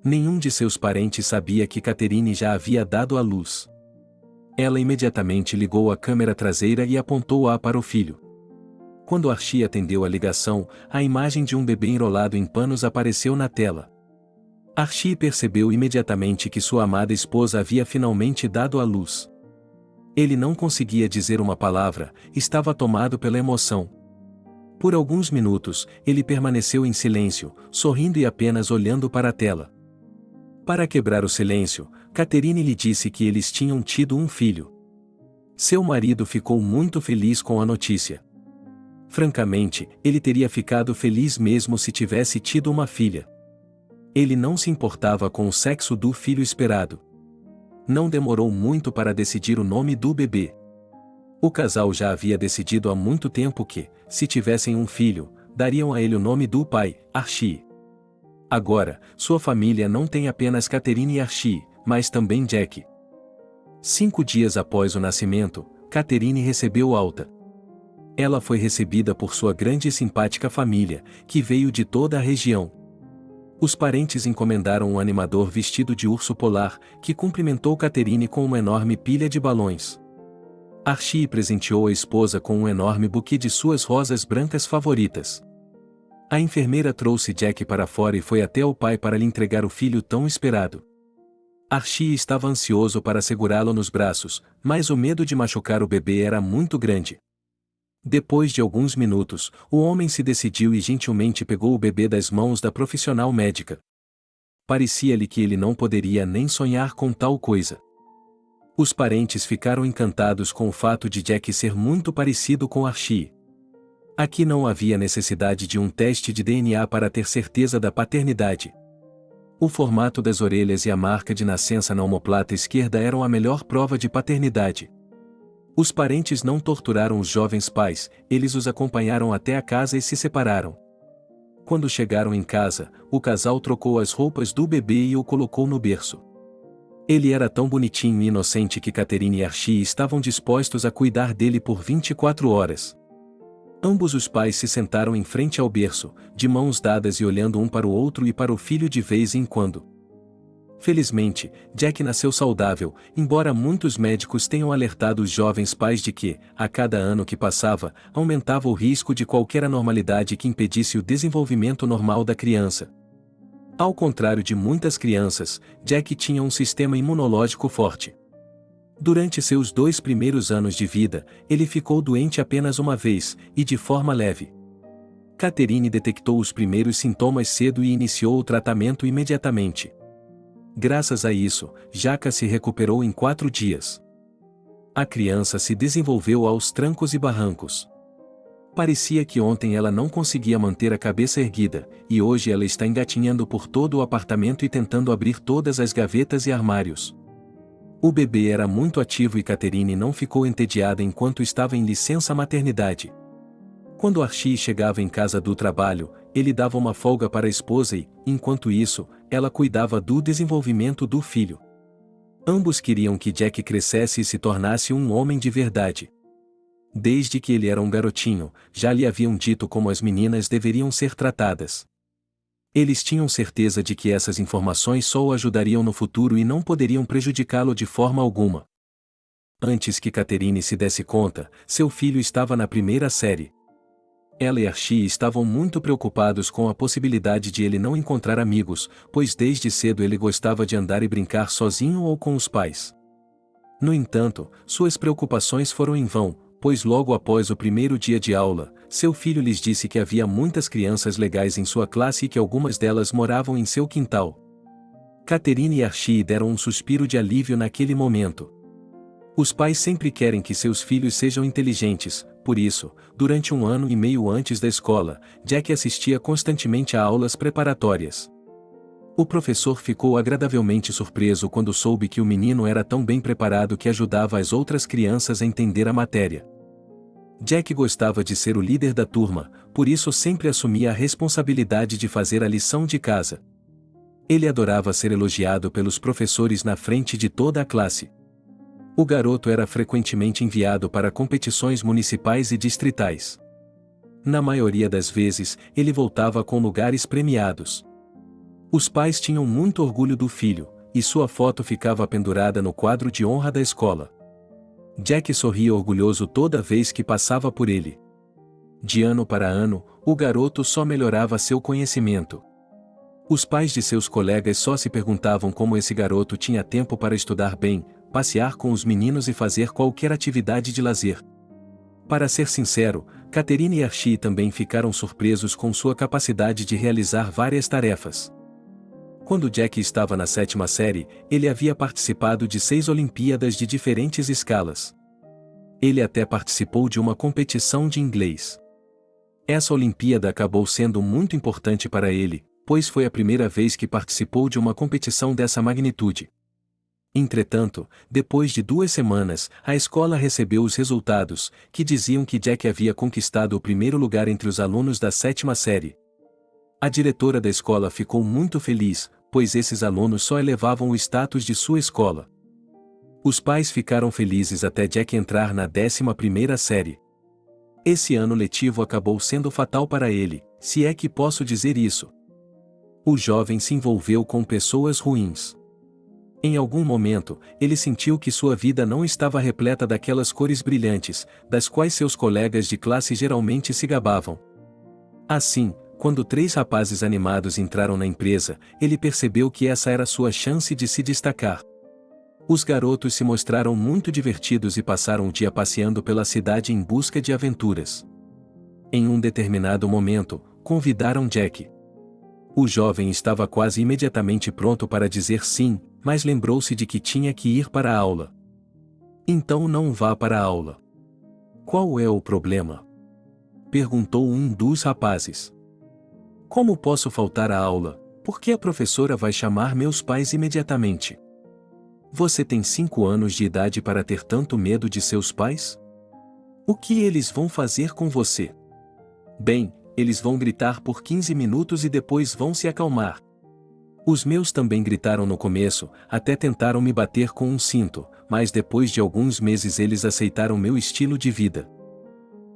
Nenhum de seus parentes sabia que Catherine já havia dado à luz. Ela imediatamente ligou a câmera traseira e apontou-a para o filho. Quando Archie atendeu a ligação, a imagem de um bebê enrolado em panos apareceu na tela. Archie percebeu imediatamente que sua amada esposa havia finalmente dado à luz. Ele não conseguia dizer uma palavra, estava tomado pela emoção. Por alguns minutos, ele permaneceu em silêncio, sorrindo e apenas olhando para a tela. Para quebrar o silêncio, Catherine lhe disse que eles tinham tido um filho. Seu marido ficou muito feliz com a notícia. Francamente, ele teria ficado feliz mesmo se tivesse tido uma filha. Ele não se importava com o sexo do filho esperado. Não demorou muito para decidir o nome do bebê. O casal já havia decidido há muito tempo que, se tivessem um filho, dariam a ele o nome do pai, Archie. Agora, sua família não tem apenas Catherine e Archie, mas também Jack. 5 dias após o nascimento, Catherine recebeu alta. Ela foi recebida por sua grande e simpática família, que veio de toda a região. Os parentes encomendaram um animador vestido de urso polar, que cumprimentou Catherine com uma enorme pilha de balões. Archie presenteou a esposa com um enorme buquê de suas rosas brancas favoritas. A enfermeira trouxe Jack para fora e foi até o pai para lhe entregar o filho tão esperado. Archie estava ansioso para segurá-lo nos braços, mas o medo de machucar o bebê era muito grande. Depois de alguns minutos, o homem se decidiu e gentilmente pegou o bebê das mãos da profissional médica. Parecia-lhe que ele não poderia nem sonhar com tal coisa. Os parentes ficaram encantados com o fato de Jack ser muito parecido com Archie. Aqui não havia necessidade de um teste de DNA para ter certeza da paternidade. O formato das orelhas e a marca de nascença na omoplata esquerda eram a melhor prova de paternidade. Os parentes não torturaram os jovens pais, eles os acompanharam até a casa e se separaram. Quando chegaram em casa, o casal trocou as roupas do bebê e o colocou no berço. Ele era tão bonitinho e inocente que Catherine e Archie estavam dispostos a cuidar dele por 24 horas. Ambos os pais se sentaram em frente ao berço, de mãos dadas e olhando um para o outro e para o filho de vez em quando. Felizmente, Jack nasceu saudável, embora muitos médicos tenham alertado os jovens pais de que, a cada ano que passava, aumentava o risco de qualquer anormalidade que impedisse o desenvolvimento normal da criança. Ao contrário de muitas crianças, Jack tinha um sistema imunológico forte. Durante seus 2 primeiros anos de vida, ele ficou doente apenas uma vez, e de forma leve. Catherine detectou os primeiros sintomas cedo e iniciou o tratamento imediatamente. Graças a isso, Jaca se recuperou em 4 dias. A criança se desenvolveu aos trancos e barrancos. Parecia que ontem ela não conseguia manter a cabeça erguida, e hoje ela está engatinhando por todo o apartamento e tentando abrir todas as gavetas e armários. O bebê era muito ativo e Catherine não ficou entediada enquanto estava em licença maternidade. Quando Archie chegava em casa do trabalho, ele dava uma folga para a esposa e, enquanto isso, ela cuidava do desenvolvimento do filho. Ambos queriam que Jack crescesse e se tornasse um homem de verdade. Desde que ele era um garotinho, já lhe haviam dito como as meninas deveriam ser tratadas. Eles tinham certeza de que essas informações só o ajudariam no futuro e não poderiam prejudicá-lo de forma alguma. Antes que Catherine se desse conta, seu filho estava na primeira série. Ela e Archie estavam muito preocupados com a possibilidade de ele não encontrar amigos, pois desde cedo ele gostava de andar e brincar sozinho ou com os pais. No entanto, suas preocupações foram em vão, pois logo após o primeiro dia de aula, seu filho lhes disse que havia muitas crianças legais em sua classe e que algumas delas moravam em seu quintal. Catherine e Archie deram um suspiro de alívio naquele momento. Os pais sempre querem que seus filhos sejam inteligentes, por isso, durante 1 ano e meio antes da escola, Jack assistia constantemente a aulas preparatórias. O professor ficou agradavelmente surpreso quando soube que o menino era tão bem preparado que ajudava as outras crianças a entender a matéria. Jack gostava de ser o líder da turma, por isso sempre assumia a responsabilidade de fazer a lição de casa. Ele adorava ser elogiado pelos professores na frente de toda a classe. O garoto era frequentemente enviado para competições municipais e distritais. Na maioria das vezes, ele voltava com lugares premiados. Os pais tinham muito orgulho do filho, e sua foto ficava pendurada no quadro de honra da escola. Jack sorria orgulhoso toda vez que passava por ele. De ano para ano, o garoto só melhorava seu conhecimento. Os pais de seus colegas só se perguntavam como esse garoto tinha tempo para estudar bem, passear com os meninos e fazer qualquer atividade de lazer. Para ser sincero, Catherine e Archie também ficaram surpresos com sua capacidade de realizar várias tarefas. Quando Jack estava na 7ª série, ele havia participado de 6 Olimpíadas de diferentes escalas. Ele até participou de uma competição de inglês. Essa Olimpíada acabou sendo muito importante para ele, pois foi a primeira vez que participou de uma competição dessa magnitude. Entretanto, depois de 2 semanas, a escola recebeu os resultados, que diziam que Jack havia conquistado o primeiro lugar entre os alunos da 7ª série. A diretora da escola ficou muito feliz, pois esses alunos só elevavam o status de sua escola. Os pais ficaram felizes até Jack entrar na 11ª série. Esse ano letivo acabou sendo fatal para ele, se é que posso dizer isso. O jovem se envolveu com pessoas ruins. Em algum momento, ele sentiu que sua vida não estava repleta daquelas cores brilhantes, das quais seus colegas de classe geralmente se gabavam. Assim, quando 3 rapazes animados entraram na empresa, ele percebeu que essa era sua chance de se destacar. Os garotos se mostraram muito divertidos e passaram o dia passeando pela cidade em busca de aventuras. Em um determinado momento, convidaram Jack. O jovem estava quase imediatamente pronto para dizer sim, mas lembrou-se de que tinha que ir para a aula. Então não vá para a aula. Qual é o problema? Perguntou um dos rapazes. Como posso faltar à aula? Porque a professora vai chamar meus pais imediatamente. Você tem 5 anos de idade para ter tanto medo de seus pais? O que eles vão fazer com você? Bem, eles vão gritar por 15 minutos e depois vão se acalmar. Os meus também gritaram no começo, até tentaram me bater com um cinto, mas depois de alguns meses eles aceitaram meu estilo de vida.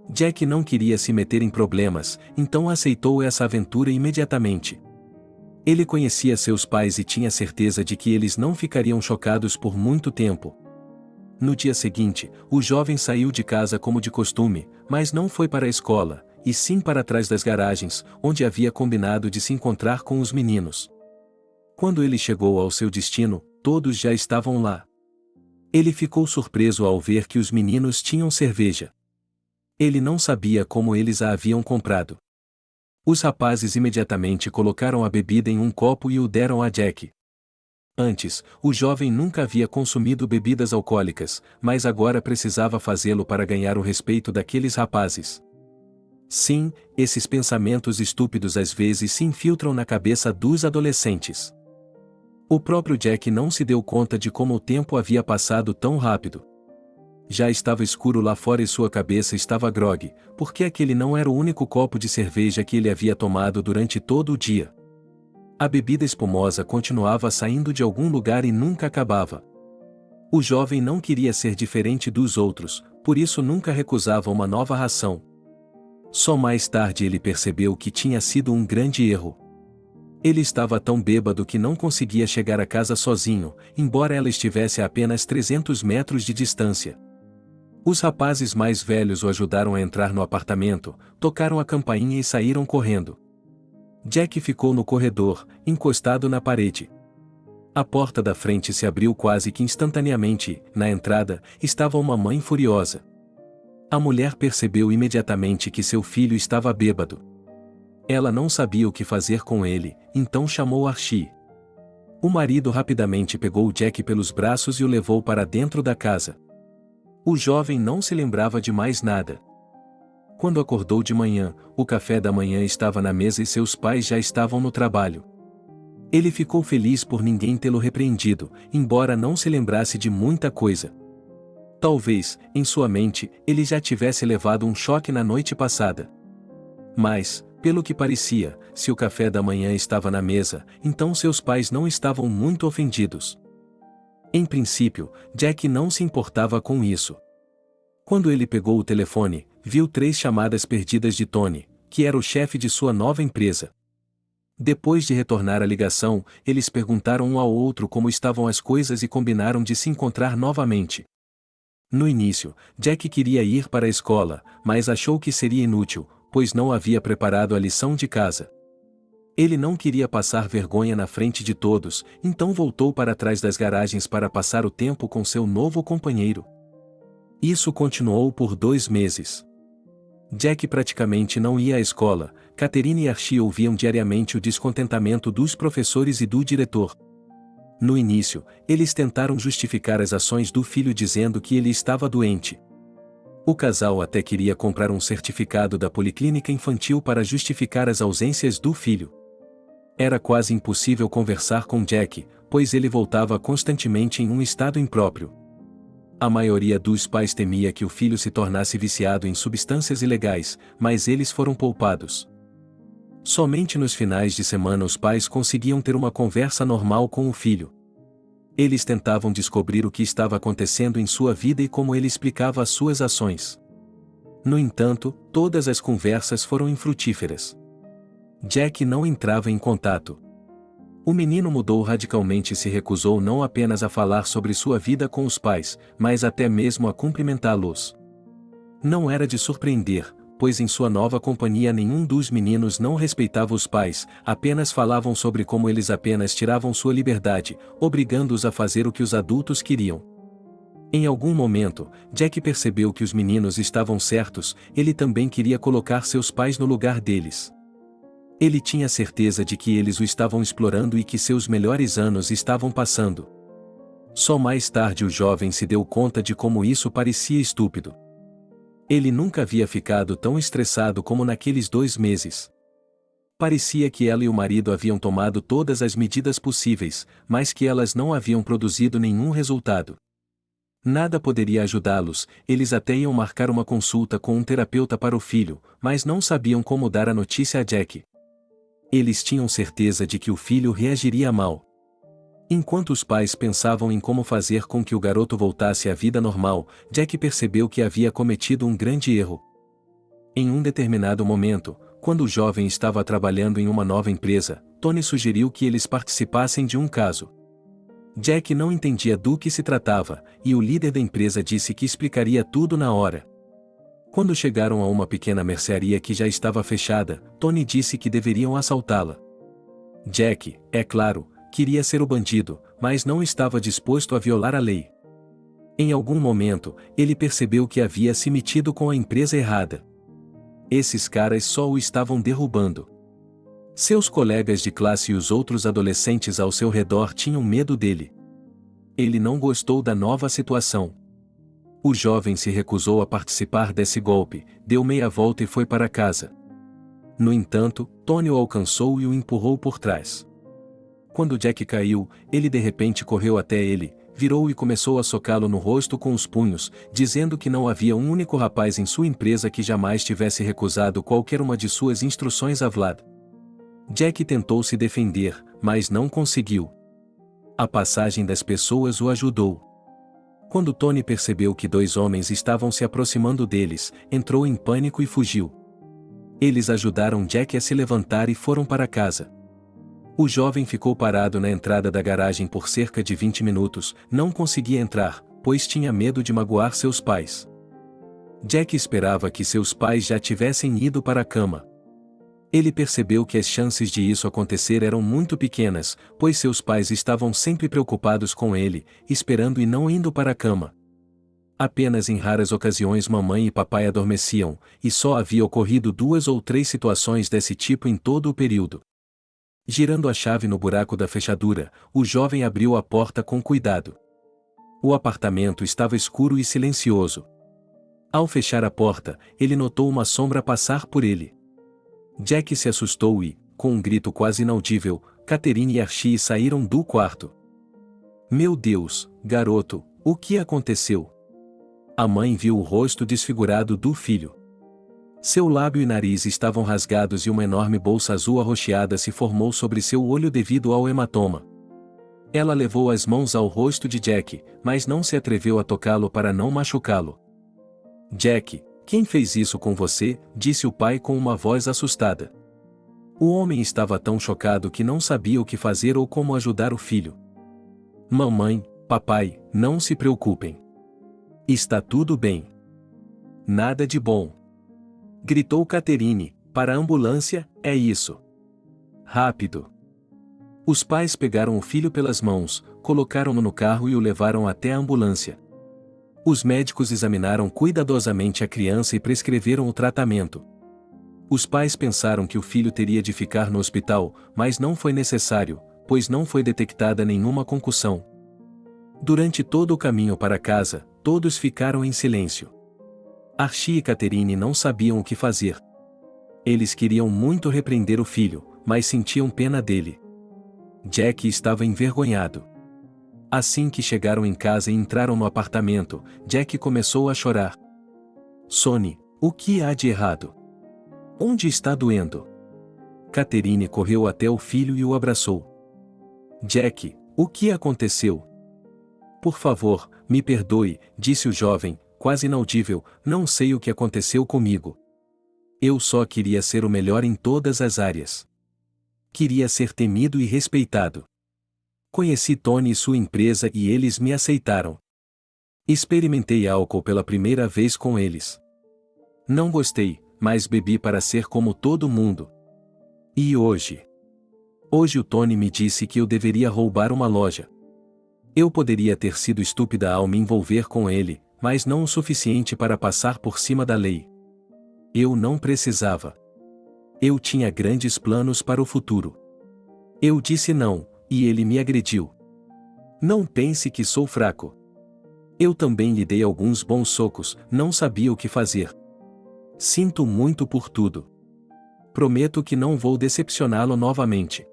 Jack não queria se meter em problemas, então aceitou essa aventura imediatamente. Ele conhecia seus pais e tinha certeza de que eles não ficariam chocados por muito tempo. No dia seguinte, o jovem saiu de casa como de costume, mas não foi para a escola, e sim para trás das garagens, onde havia combinado de se encontrar com os meninos. Quando ele chegou ao seu destino, todos já estavam lá. Ele ficou surpreso ao ver que os meninos tinham cerveja. Ele não sabia como eles a haviam comprado. Os rapazes imediatamente colocaram a bebida em um copo e o deram a Jack. Antes, o jovem nunca havia consumido bebidas alcoólicas, mas agora precisava fazê-lo para ganhar o respeito daqueles rapazes. Sim, esses pensamentos estúpidos às vezes se infiltram na cabeça dos adolescentes. O próprio Jack não se deu conta de como o tempo havia passado tão rápido. Já estava escuro lá fora e sua cabeça estava grogue, porque aquele não era o único copo de cerveja que ele havia tomado durante todo o dia. A bebida espumosa continuava saindo de algum lugar e nunca acabava. O jovem não queria ser diferente dos outros, por isso nunca recusava uma nova ração. Só mais tarde ele percebeu que tinha sido um grande erro. Ele estava tão bêbado que não conseguia chegar a casa sozinho, embora ela estivesse a apenas 300 metros de distância. Os rapazes mais velhos o ajudaram a entrar no apartamento, tocaram a campainha e saíram correndo. Jack ficou no corredor, encostado na parede. A porta da frente se abriu quase que instantaneamente e, na entrada, estava uma mãe furiosa. A mulher percebeu imediatamente que seu filho estava bêbado. Ela não sabia o que fazer com ele, então chamou Archie. O marido rapidamente pegou Jack pelos braços e o levou para dentro da casa. O jovem não se lembrava de mais nada. Quando acordou de manhã, o café da manhã estava na mesa e seus pais já estavam no trabalho. Ele ficou feliz por ninguém tê-lo repreendido, embora não se lembrasse de muita coisa. Talvez, em sua mente, ele já tivesse levado um choque na noite passada. Mas, pelo que parecia, se o café da manhã estava na mesa, então seus pais não estavam muito ofendidos. Em princípio, Jack não se importava com isso. Quando ele pegou o telefone, viu 3 chamadas perdidas de Tony, que era o chefe de sua nova empresa. Depois de retornar a ligação, eles perguntaram um ao outro como estavam as coisas e combinaram de se encontrar novamente. No início, Jack queria ir para a escola, mas achou que seria inútil, pois não havia preparado a lição de casa. Ele não queria passar vergonha na frente de todos, então voltou para trás das garagens para passar o tempo com seu novo companheiro. Isso continuou por 2 meses. Jack praticamente não ia à escola. Catherine e Archie ouviam diariamente o descontentamento dos professores e do diretor. No início, eles tentaram justificar as ações do filho dizendo que ele estava doente. O casal até queria comprar um certificado da policlínica infantil para justificar as ausências do filho. Era quase impossível conversar com Jack, pois ele voltava constantemente em um estado impróprio. A maioria dos pais temia que o filho se tornasse viciado em substâncias ilegais, mas eles foram poupados. Somente nos finais de semana os pais conseguiam ter uma conversa normal com o filho. Eles tentavam descobrir o que estava acontecendo em sua vida e como ele explicava as suas ações. No entanto, todas as conversas foram infrutíferas. Jack não entrava em contato. O menino mudou radicalmente e se recusou não apenas a falar sobre sua vida com os pais, mas até mesmo a cumprimentá-los. Não era de surpreender, pois em sua nova companhia nenhum dos meninos não respeitava os pais, apenas falavam sobre como eles apenas tiravam sua liberdade, obrigando-os a fazer o que os adultos queriam. Em algum momento, Jack percebeu que os meninos estavam certos, ele também queria colocar seus pais no lugar deles. Ele tinha certeza de que eles o estavam explorando e que seus melhores anos estavam passando. Só mais tarde o jovem se deu conta de como isso parecia estúpido. Ele nunca havia ficado tão estressado como naqueles 2 meses. Parecia que ela e o marido haviam tomado todas as medidas possíveis, mas que elas não haviam produzido nenhum resultado. Nada poderia ajudá-los, eles até iam marcar uma consulta com um terapeuta para o filho, mas não sabiam como dar a notícia a Jack. Eles tinham certeza de que o filho reagiria mal. Enquanto os pais pensavam em como fazer com que o garoto voltasse à vida normal, Jack percebeu que havia cometido um grande erro. Em um determinado momento, quando o jovem estava trabalhando em uma nova empresa, Tony sugeriu que eles participassem de um caso. Jack não entendia do que se tratava, e o líder da empresa disse que explicaria tudo na hora. Quando chegaram a uma pequena mercearia que já estava fechada, Tony disse que deveriam assaltá-la. Jack, é claro, queria ser o bandido, mas não estava disposto a violar a lei. Em algum momento, ele percebeu que havia se metido com a empresa errada. Esses caras só o estavam derrubando. Seus colegas de classe e os outros adolescentes ao seu redor tinham medo dele. Ele não gostou da nova situação. O jovem se recusou a participar desse golpe, deu meia volta e foi para casa. No entanto, Tony o alcançou e o empurrou por trás. Quando Jack caiu, ele de repente correu até ele, virou e começou a socá-lo no rosto com os punhos, dizendo que não havia um único rapaz em sua empresa que jamais tivesse recusado qualquer uma de suas instruções a Vlad. Jack tentou se defender, mas não conseguiu. A passagem das pessoas o ajudou. Quando Tony percebeu que dois homens estavam se aproximando deles, entrou em pânico e fugiu. Eles ajudaram Jack a se levantar e foram para casa. O jovem ficou parado na entrada da garagem por cerca de 20 minutos, não conseguia entrar, pois tinha medo de magoar seus pais. Jack esperava que seus pais já tivessem ido para a cama. Ele percebeu que as chances de isso acontecer eram muito pequenas, pois seus pais estavam sempre preocupados com ele, esperando e não indo para a cama. Apenas em raras ocasiões mamãe e papai adormeciam, e só havia ocorrido 2 ou 3 situações desse tipo em todo o período. Girando a chave no buraco da fechadura, o jovem abriu a porta com cuidado. O apartamento estava escuro e silencioso. Ao fechar a porta, ele notou uma sombra passar por ele. Jack se assustou e, com um grito quase inaudível, Catherine e Archie saíram do quarto. Meu Deus, garoto, o que aconteceu? A mãe viu o rosto desfigurado do filho. Seu lábio e nariz estavam rasgados e uma enorme bolsa azul arroxeada se formou sobre seu olho devido ao hematoma. Ela levou as mãos ao rosto de Jack, mas não se atreveu a tocá-lo para não machucá-lo. Jack, quem fez isso com você? Disse o pai com uma voz assustada. O homem estava tão chocado que não sabia o que fazer ou como ajudar o filho. Mamãe, papai, não se preocupem. Está tudo bem. Nada de bom. Gritou Catherine, para a ambulância, é isso. Rápido. Os pais pegaram o filho pelas mãos, colocaram-no no carro e o levaram até a ambulância. Os médicos examinaram cuidadosamente a criança e prescreveram o tratamento. Os pais pensaram que o filho teria de ficar no hospital, mas não foi necessário, pois não foi detectada nenhuma concussão. Durante todo o caminho para casa, todos ficaram em silêncio. Archie e Catherine não sabiam o que fazer. Eles queriam muito repreender o filho, mas sentiam pena dele. Jack estava envergonhado. Assim que chegaram em casa e entraram no apartamento, Jack começou a chorar. Sonny, o que há de errado? Onde está doendo? Catherine correu até o filho e o abraçou. Jack, o que aconteceu? Por favor, me perdoe, disse o jovem, quase inaudível, não sei o que aconteceu comigo. Eu só queria ser o melhor em todas as áreas. Queria ser temido e respeitado. Conheci Tony e sua empresa e eles me aceitaram. Experimentei álcool pela primeira vez com eles. Não gostei, mas bebi para ser como todo mundo. E hoje? Hoje o Tony me disse que eu deveria roubar uma loja. Eu poderia ter sido estúpida ao me envolver com ele, mas não o suficiente para passar por cima da lei. Eu não precisava. Eu tinha grandes planos para o futuro. Eu disse não, e ele me agrediu. Não pense que sou fraco. Eu também lhe dei alguns bons socos, não sabia o que fazer. Sinto muito por tudo. Prometo que não vou decepcioná-lo novamente.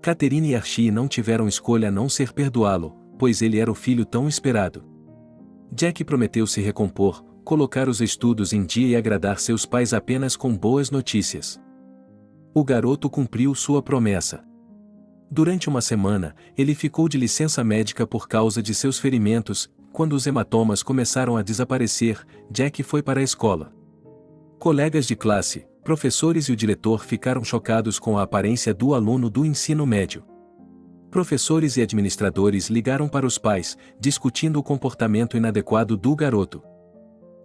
Catherine e Archie não tiveram escolha a não ser perdoá-lo, pois ele era o filho tão esperado. Jack prometeu se recompor, colocar os estudos em dia e agradar seus pais apenas com boas notícias. O garoto cumpriu sua promessa. Durante uma semana, ele ficou de licença médica por causa de seus ferimentos. Quando os hematomas começaram a desaparecer, Jack foi para a escola. Colegas de classe, professores e o diretor ficaram chocados com a aparência do aluno do ensino médio. Professores e administradores ligaram para os pais, discutindo o comportamento inadequado do garoto.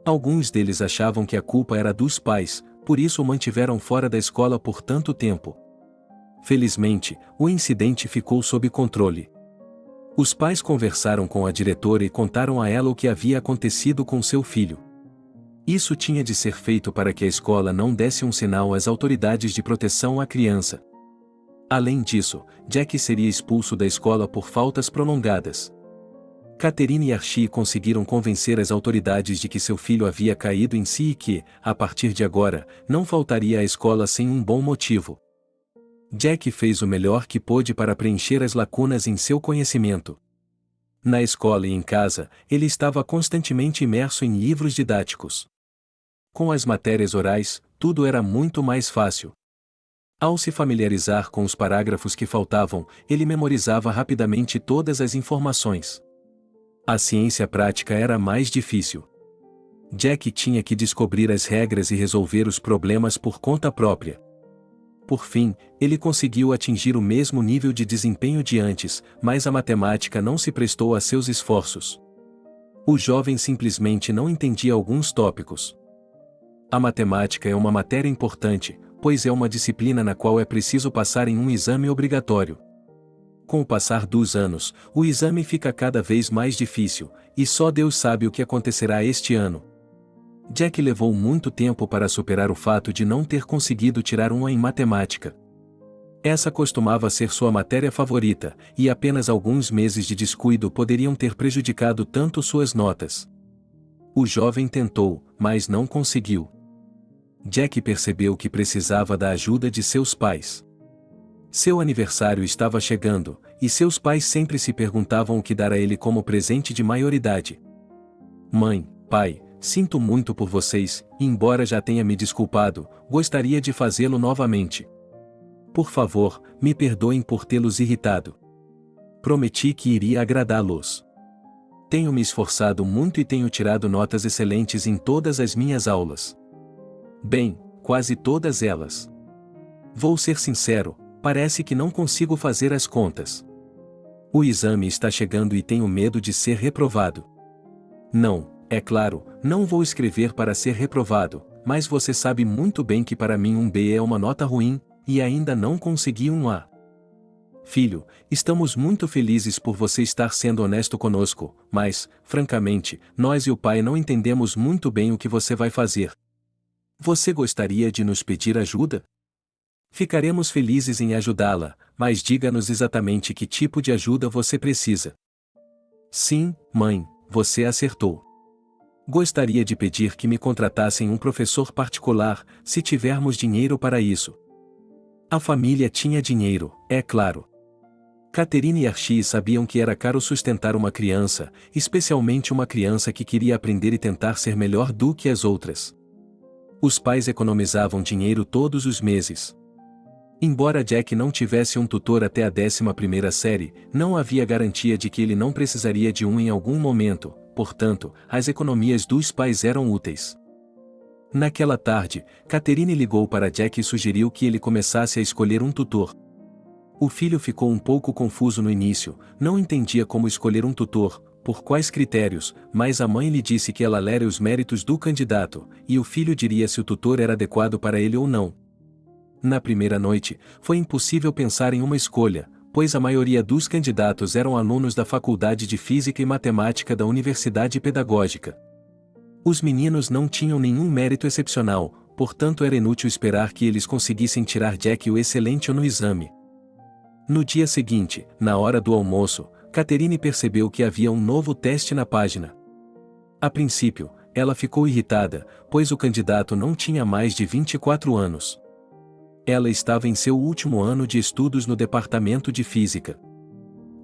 Alguns deles achavam que a culpa era dos pais, por isso o mantiveram fora da escola por tanto tempo. Felizmente, o incidente ficou sob controle. Os pais conversaram com a diretora e contaram a ela o que havia acontecido com seu filho. Isso tinha de ser feito para que a escola não desse um sinal às autoridades de proteção à criança. Além disso, Jack seria expulso da escola por faltas prolongadas. Catherine e Archie conseguiram convencer as autoridades de que seu filho havia caído em si e que, a partir de agora, não faltaria à escola sem um bom motivo. Jack fez o melhor que pôde para preencher as lacunas em seu conhecimento. Na escola e em casa, ele estava constantemente imerso em livros didáticos. Com as matérias orais, tudo era muito mais fácil. Ao se familiarizar com os parágrafos que faltavam, ele memorizava rapidamente todas as informações. A ciência prática era mais difícil. Jack tinha que descobrir as regras e resolver os problemas por conta própria. Por fim, ele conseguiu atingir o mesmo nível de desempenho de antes, mas a matemática não se prestou a seus esforços. O jovem simplesmente não entendia alguns tópicos. A matemática é uma matéria importante, pois é uma disciplina na qual é preciso passar em um exame obrigatório. Com o passar dos anos, o exame fica cada vez mais difícil, e só Deus sabe o que acontecerá este ano. Jack levou muito tempo para superar o fato de não ter conseguido tirar uma em matemática. Essa costumava ser sua matéria favorita, e apenas alguns meses de descuido poderiam ter prejudicado tanto suas notas. O jovem tentou, mas não conseguiu. Jack percebeu que precisava da ajuda de seus pais. Seu aniversário estava chegando, e seus pais sempre se perguntavam o que dar a ele como presente de maioridade. Mãe, pai, sinto muito por vocês, e embora já tenha me desculpado, gostaria de fazê-lo novamente. Por favor, me perdoem por tê-los irritado. Prometi que iria agradá-los. Tenho me esforçado muito e tenho tirado notas excelentes em todas as minhas aulas. Bem, quase todas elas. Vou ser sincero, parece que não consigo fazer as contas. O exame está chegando e tenho medo de ser reprovado. Não, é claro, não vou escrever para ser reprovado, mas você sabe muito bem que para mim um B é uma nota ruim, e ainda não consegui um A. Filho, estamos muito felizes por você estar sendo honesto conosco, mas, francamente, nós e o pai não entendemos muito bem o que você vai fazer. Você gostaria de nos pedir ajuda? Ficaremos felizes em ajudá-la, mas diga-nos exatamente que tipo de ajuda você precisa. Sim, mãe, você acertou. Gostaria de pedir que me contratassem um professor particular, se tivermos dinheiro para isso. A família tinha dinheiro, é claro. Catherine e Archie sabiam que era caro sustentar uma criança, especialmente uma criança que queria aprender e tentar ser melhor do que as outras. Os pais economizavam dinheiro todos os meses. Embora Jack não tivesse um tutor até a 11ª série, não havia garantia de que ele não precisaria de um em algum momento, portanto, as economias dos pais eram úteis. Naquela tarde, Catherine ligou para Jack e sugeriu que ele começasse a escolher um tutor. O filho ficou um pouco confuso no início, não entendia como escolher um tutor, por quais critérios, mas a mãe lhe disse que ela lera os méritos do candidato, e o filho diria se o tutor era adequado para ele ou não. Na primeira noite, foi impossível pensar em uma escolha, pois a maioria dos candidatos eram alunos da Faculdade de Física e Matemática da Universidade Pedagógica. Os meninos não tinham nenhum mérito excepcional, portanto era inútil esperar que eles conseguissem tirar Jack o excelente no exame. No dia seguinte, na hora do almoço, Catherine percebeu que havia um novo teste na página. A princípio, ela ficou irritada, pois o candidato não tinha mais de 24 anos. Ela estava em seu último ano de estudos no departamento de física.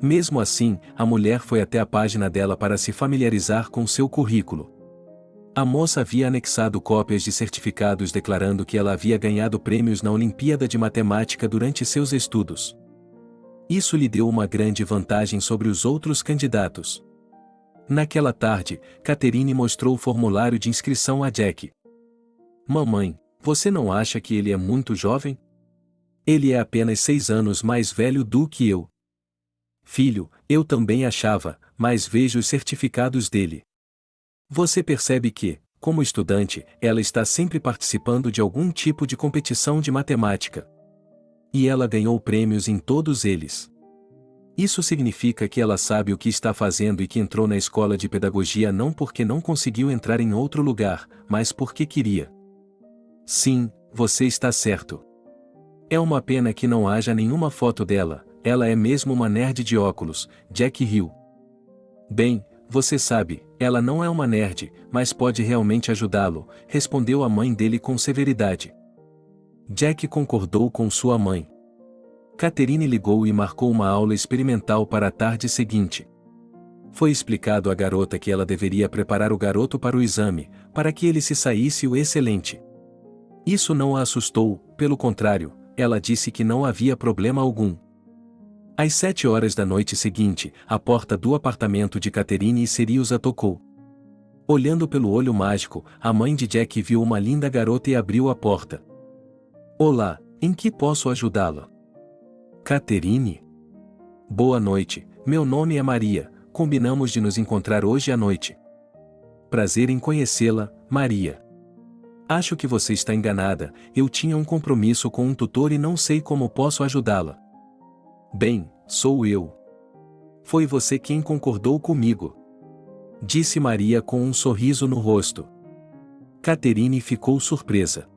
Mesmo assim, a mulher foi até a página dela para se familiarizar com seu currículo. A moça havia anexado cópias de certificados declarando que ela havia ganhado prêmios na Olimpíada de Matemática durante seus estudos. Isso lhe deu uma grande vantagem sobre os outros candidatos. Naquela tarde, Catherine mostrou o formulário de inscrição a Jack. Mamãe, você não acha que ele é muito jovem? Ele é apenas 6 anos mais velho do que eu. Filho, eu também achava, mas vejo os certificados dele. Você percebe que, como estudante, ela está sempre participando de algum tipo de competição de matemática. E ela ganhou prêmios em todos eles. Isso significa que ela sabe o que está fazendo e que entrou na escola de pedagogia não porque não conseguiu entrar em outro lugar, mas porque queria. Sim, você está certo. É uma pena que não haja nenhuma foto dela, ela é mesmo uma nerd de óculos, Jack riu. Bem, você sabe, ela não é uma nerd, mas pode realmente ajudá-lo, respondeu a mãe dele com severidade. Jack concordou com sua mãe. Catherine ligou e marcou uma aula experimental para a tarde seguinte. Foi explicado à garota que ela deveria preparar o garoto para o exame, para que ele se saísse o excelente. Isso não a assustou, pelo contrário, ela disse que não havia problema algum. Às 7 horas da noite seguinte, a porta do apartamento de Catherine e Sirius a tocou. Olhando pelo olho mágico, a mãe de Jack viu uma linda garota e abriu a porta. Olá, em que posso ajudá-la? Catherine? Boa noite, meu nome é Maria, combinamos de nos encontrar hoje à noite. Prazer em conhecê-la, Maria. Acho que você está enganada, eu tinha um compromisso com um tutor e não sei como posso ajudá-la. Bem, sou eu. Foi você quem concordou comigo. Disse Maria com um sorriso no rosto. Catherine ficou surpresa.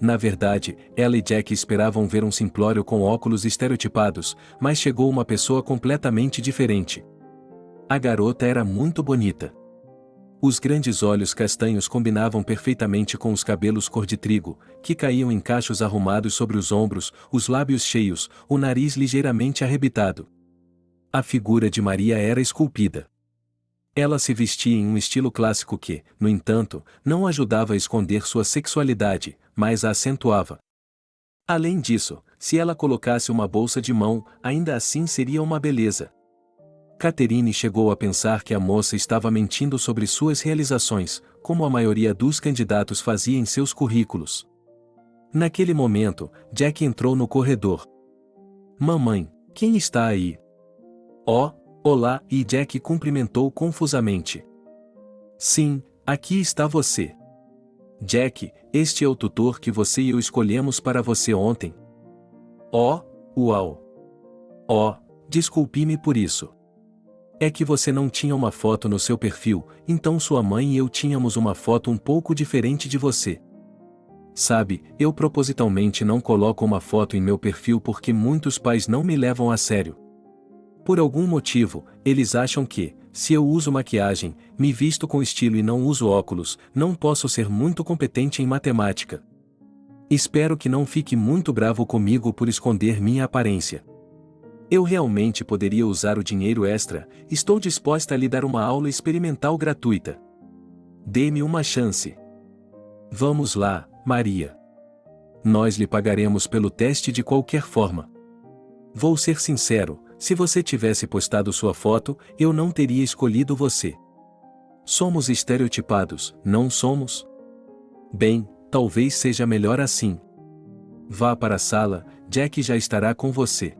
Na verdade, ela e Jack esperavam ver um simplório com óculos estereotipados, mas chegou uma pessoa completamente diferente. A garota era muito bonita. Os grandes olhos castanhos combinavam perfeitamente com os cabelos cor de trigo, que caíam em cachos arrumados sobre os ombros, os lábios cheios, o nariz ligeiramente arrebitado. A figura de Maria era esculpida. Ela se vestia em um estilo clássico que, no entanto, não ajudava a esconder sua sexualidade, mas a acentuava. Além disso, se ela colocasse uma bolsa de mão, ainda assim seria uma beleza. Catherine chegou a pensar que a moça estava mentindo sobre suas realizações, como a maioria dos candidatos fazia em seus currículos. Naquele momento, Jack entrou no corredor. Mamãe, quem está aí? Oh, olá, e Jack cumprimentou confusamente. Sim, aqui está você. Jack, este é o tutor que você e eu escolhemos para você ontem. Oh, uau. Oh, desculpe-me por isso. É que você não tinha uma foto no seu perfil, então sua mãe e eu tínhamos uma foto um pouco diferente de você. Sabe, eu propositalmente não coloco uma foto em meu perfil porque muitos pais não me levam a sério. Por algum motivo, eles acham que, se eu uso maquiagem, me visto com estilo e não uso óculos, não posso ser muito competente em matemática. Espero que não fique muito bravo comigo por esconder minha aparência. Eu realmente poderia usar o dinheiro extra, estou disposta a lhe dar uma aula experimental gratuita. Dê-me uma chance. Vamos lá, Maria. Nós lhe pagaremos pelo teste de qualquer forma. Vou ser sincero, se você tivesse postado sua foto, eu não teria escolhido você. Somos estereotipados, não somos? Bem, talvez seja melhor assim. Vá para a sala, Jack já estará com você.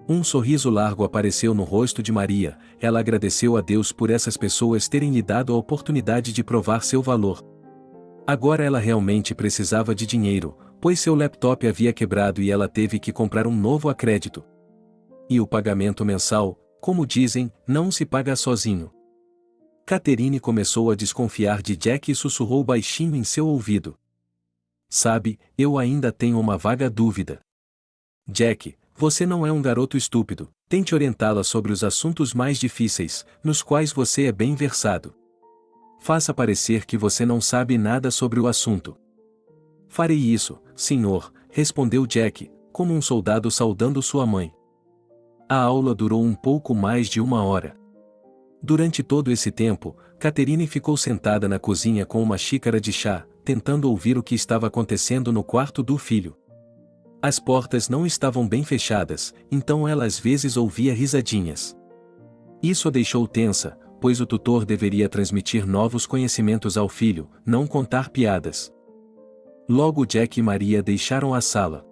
Um sorriso largo apareceu no rosto de Maria, ela agradeceu a Deus por essas pessoas terem lhe dado a oportunidade de provar seu valor. Agora ela realmente precisava de dinheiro, pois seu laptop havia quebrado e ela teve que comprar um novo a crédito. E o pagamento mensal, como dizem, não se paga sozinho. Catherine começou a desconfiar de Jack e sussurrou baixinho em seu ouvido. Sabe, eu ainda tenho uma vaga dúvida. Jack, você não é um garoto estúpido, tente orientá-la sobre os assuntos mais difíceis, nos quais você é bem versado. Faça parecer que você não sabe nada sobre o assunto. Farei isso, senhor, respondeu Jack, como um soldado saudando sua mãe. A aula durou um pouco mais de 1 hora. Durante todo esse tempo, Catherine ficou sentada na cozinha com uma xícara de chá, tentando ouvir o que estava acontecendo no quarto do filho. As portas não estavam bem fechadas, então ela às vezes ouvia risadinhas. Isso a deixou tensa, pois o tutor deveria transmitir novos conhecimentos ao filho, não contar piadas. Logo Jack e Maria deixaram a sala.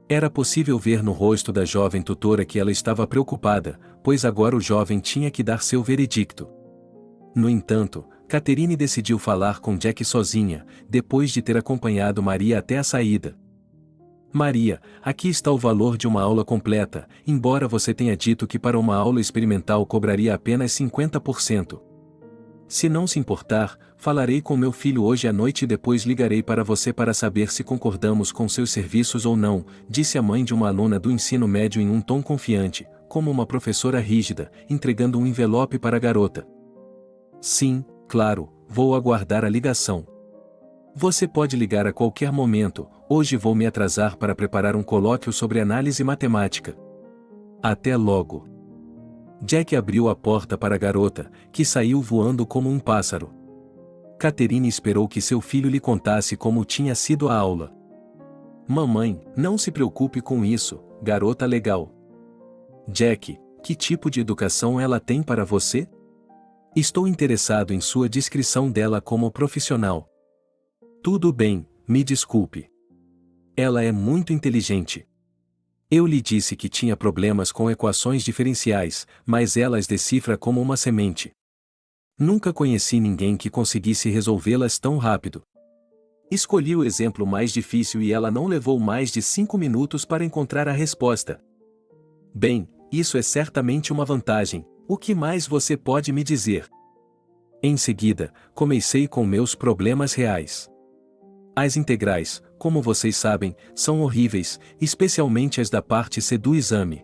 Era possível ver no rosto da jovem tutora que ela estava preocupada, pois agora o jovem tinha que dar seu veredicto. No entanto, Catherine decidiu falar com Jack sozinha, depois de ter acompanhado Maria até a saída. Maria, aqui está o valor de uma aula completa, embora você tenha dito que para uma aula experimental cobraria apenas 50%. Se não se importar, falarei com meu filho hoje à noite e depois ligarei para você para saber se concordamos com seus serviços ou não, disse a mãe de uma aluna do ensino médio em um tom confiante, como uma professora rígida, entregando um envelope para a garota. Sim, claro, vou aguardar a ligação. Você pode ligar a qualquer momento, hoje vou me atrasar para preparar um colóquio sobre análise matemática. Até logo. Jack abriu a porta para a garota, que saiu voando como um pássaro. Catherine esperou que seu filho lhe contasse como tinha sido a aula. Mamãe, não se preocupe com isso, garota legal. Jack, que tipo de educação ela tem para você? Estou interessado em sua descrição dela como profissional. Tudo bem, me desculpe. Ela é muito inteligente. Eu lhe disse que tinha problemas com equações diferenciais, mas ela as decifra como uma semente. Nunca conheci ninguém que conseguisse resolvê-las tão rápido. Escolhi o exemplo mais difícil e ela não levou mais de 5 minutos para encontrar a resposta. Bem, isso é certamente uma vantagem. O que mais você pode me dizer? Em seguida, comecei com meus problemas reais. As integrais, como vocês sabem, são horríveis, especialmente as da parte C do exame.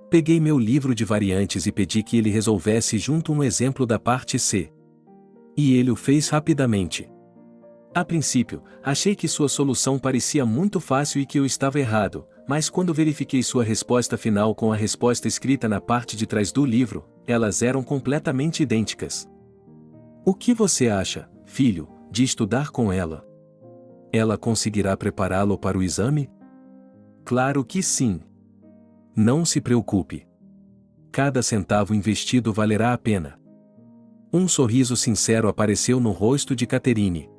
Peguei meu livro de variantes e pedi que ele resolvesse junto um exemplo da parte C. E ele o fez rapidamente. A princípio, achei que sua solução parecia muito fácil e que eu estava errado, mas quando verifiquei sua resposta final com a resposta escrita na parte de trás do livro, elas eram completamente idênticas. O que você acha, filho, de estudar com ela? Ela conseguirá prepará-lo para o exame? Claro que sim. Não se preocupe. Cada centavo investido valerá a pena. Um sorriso sincero apareceu no rosto de Catherine.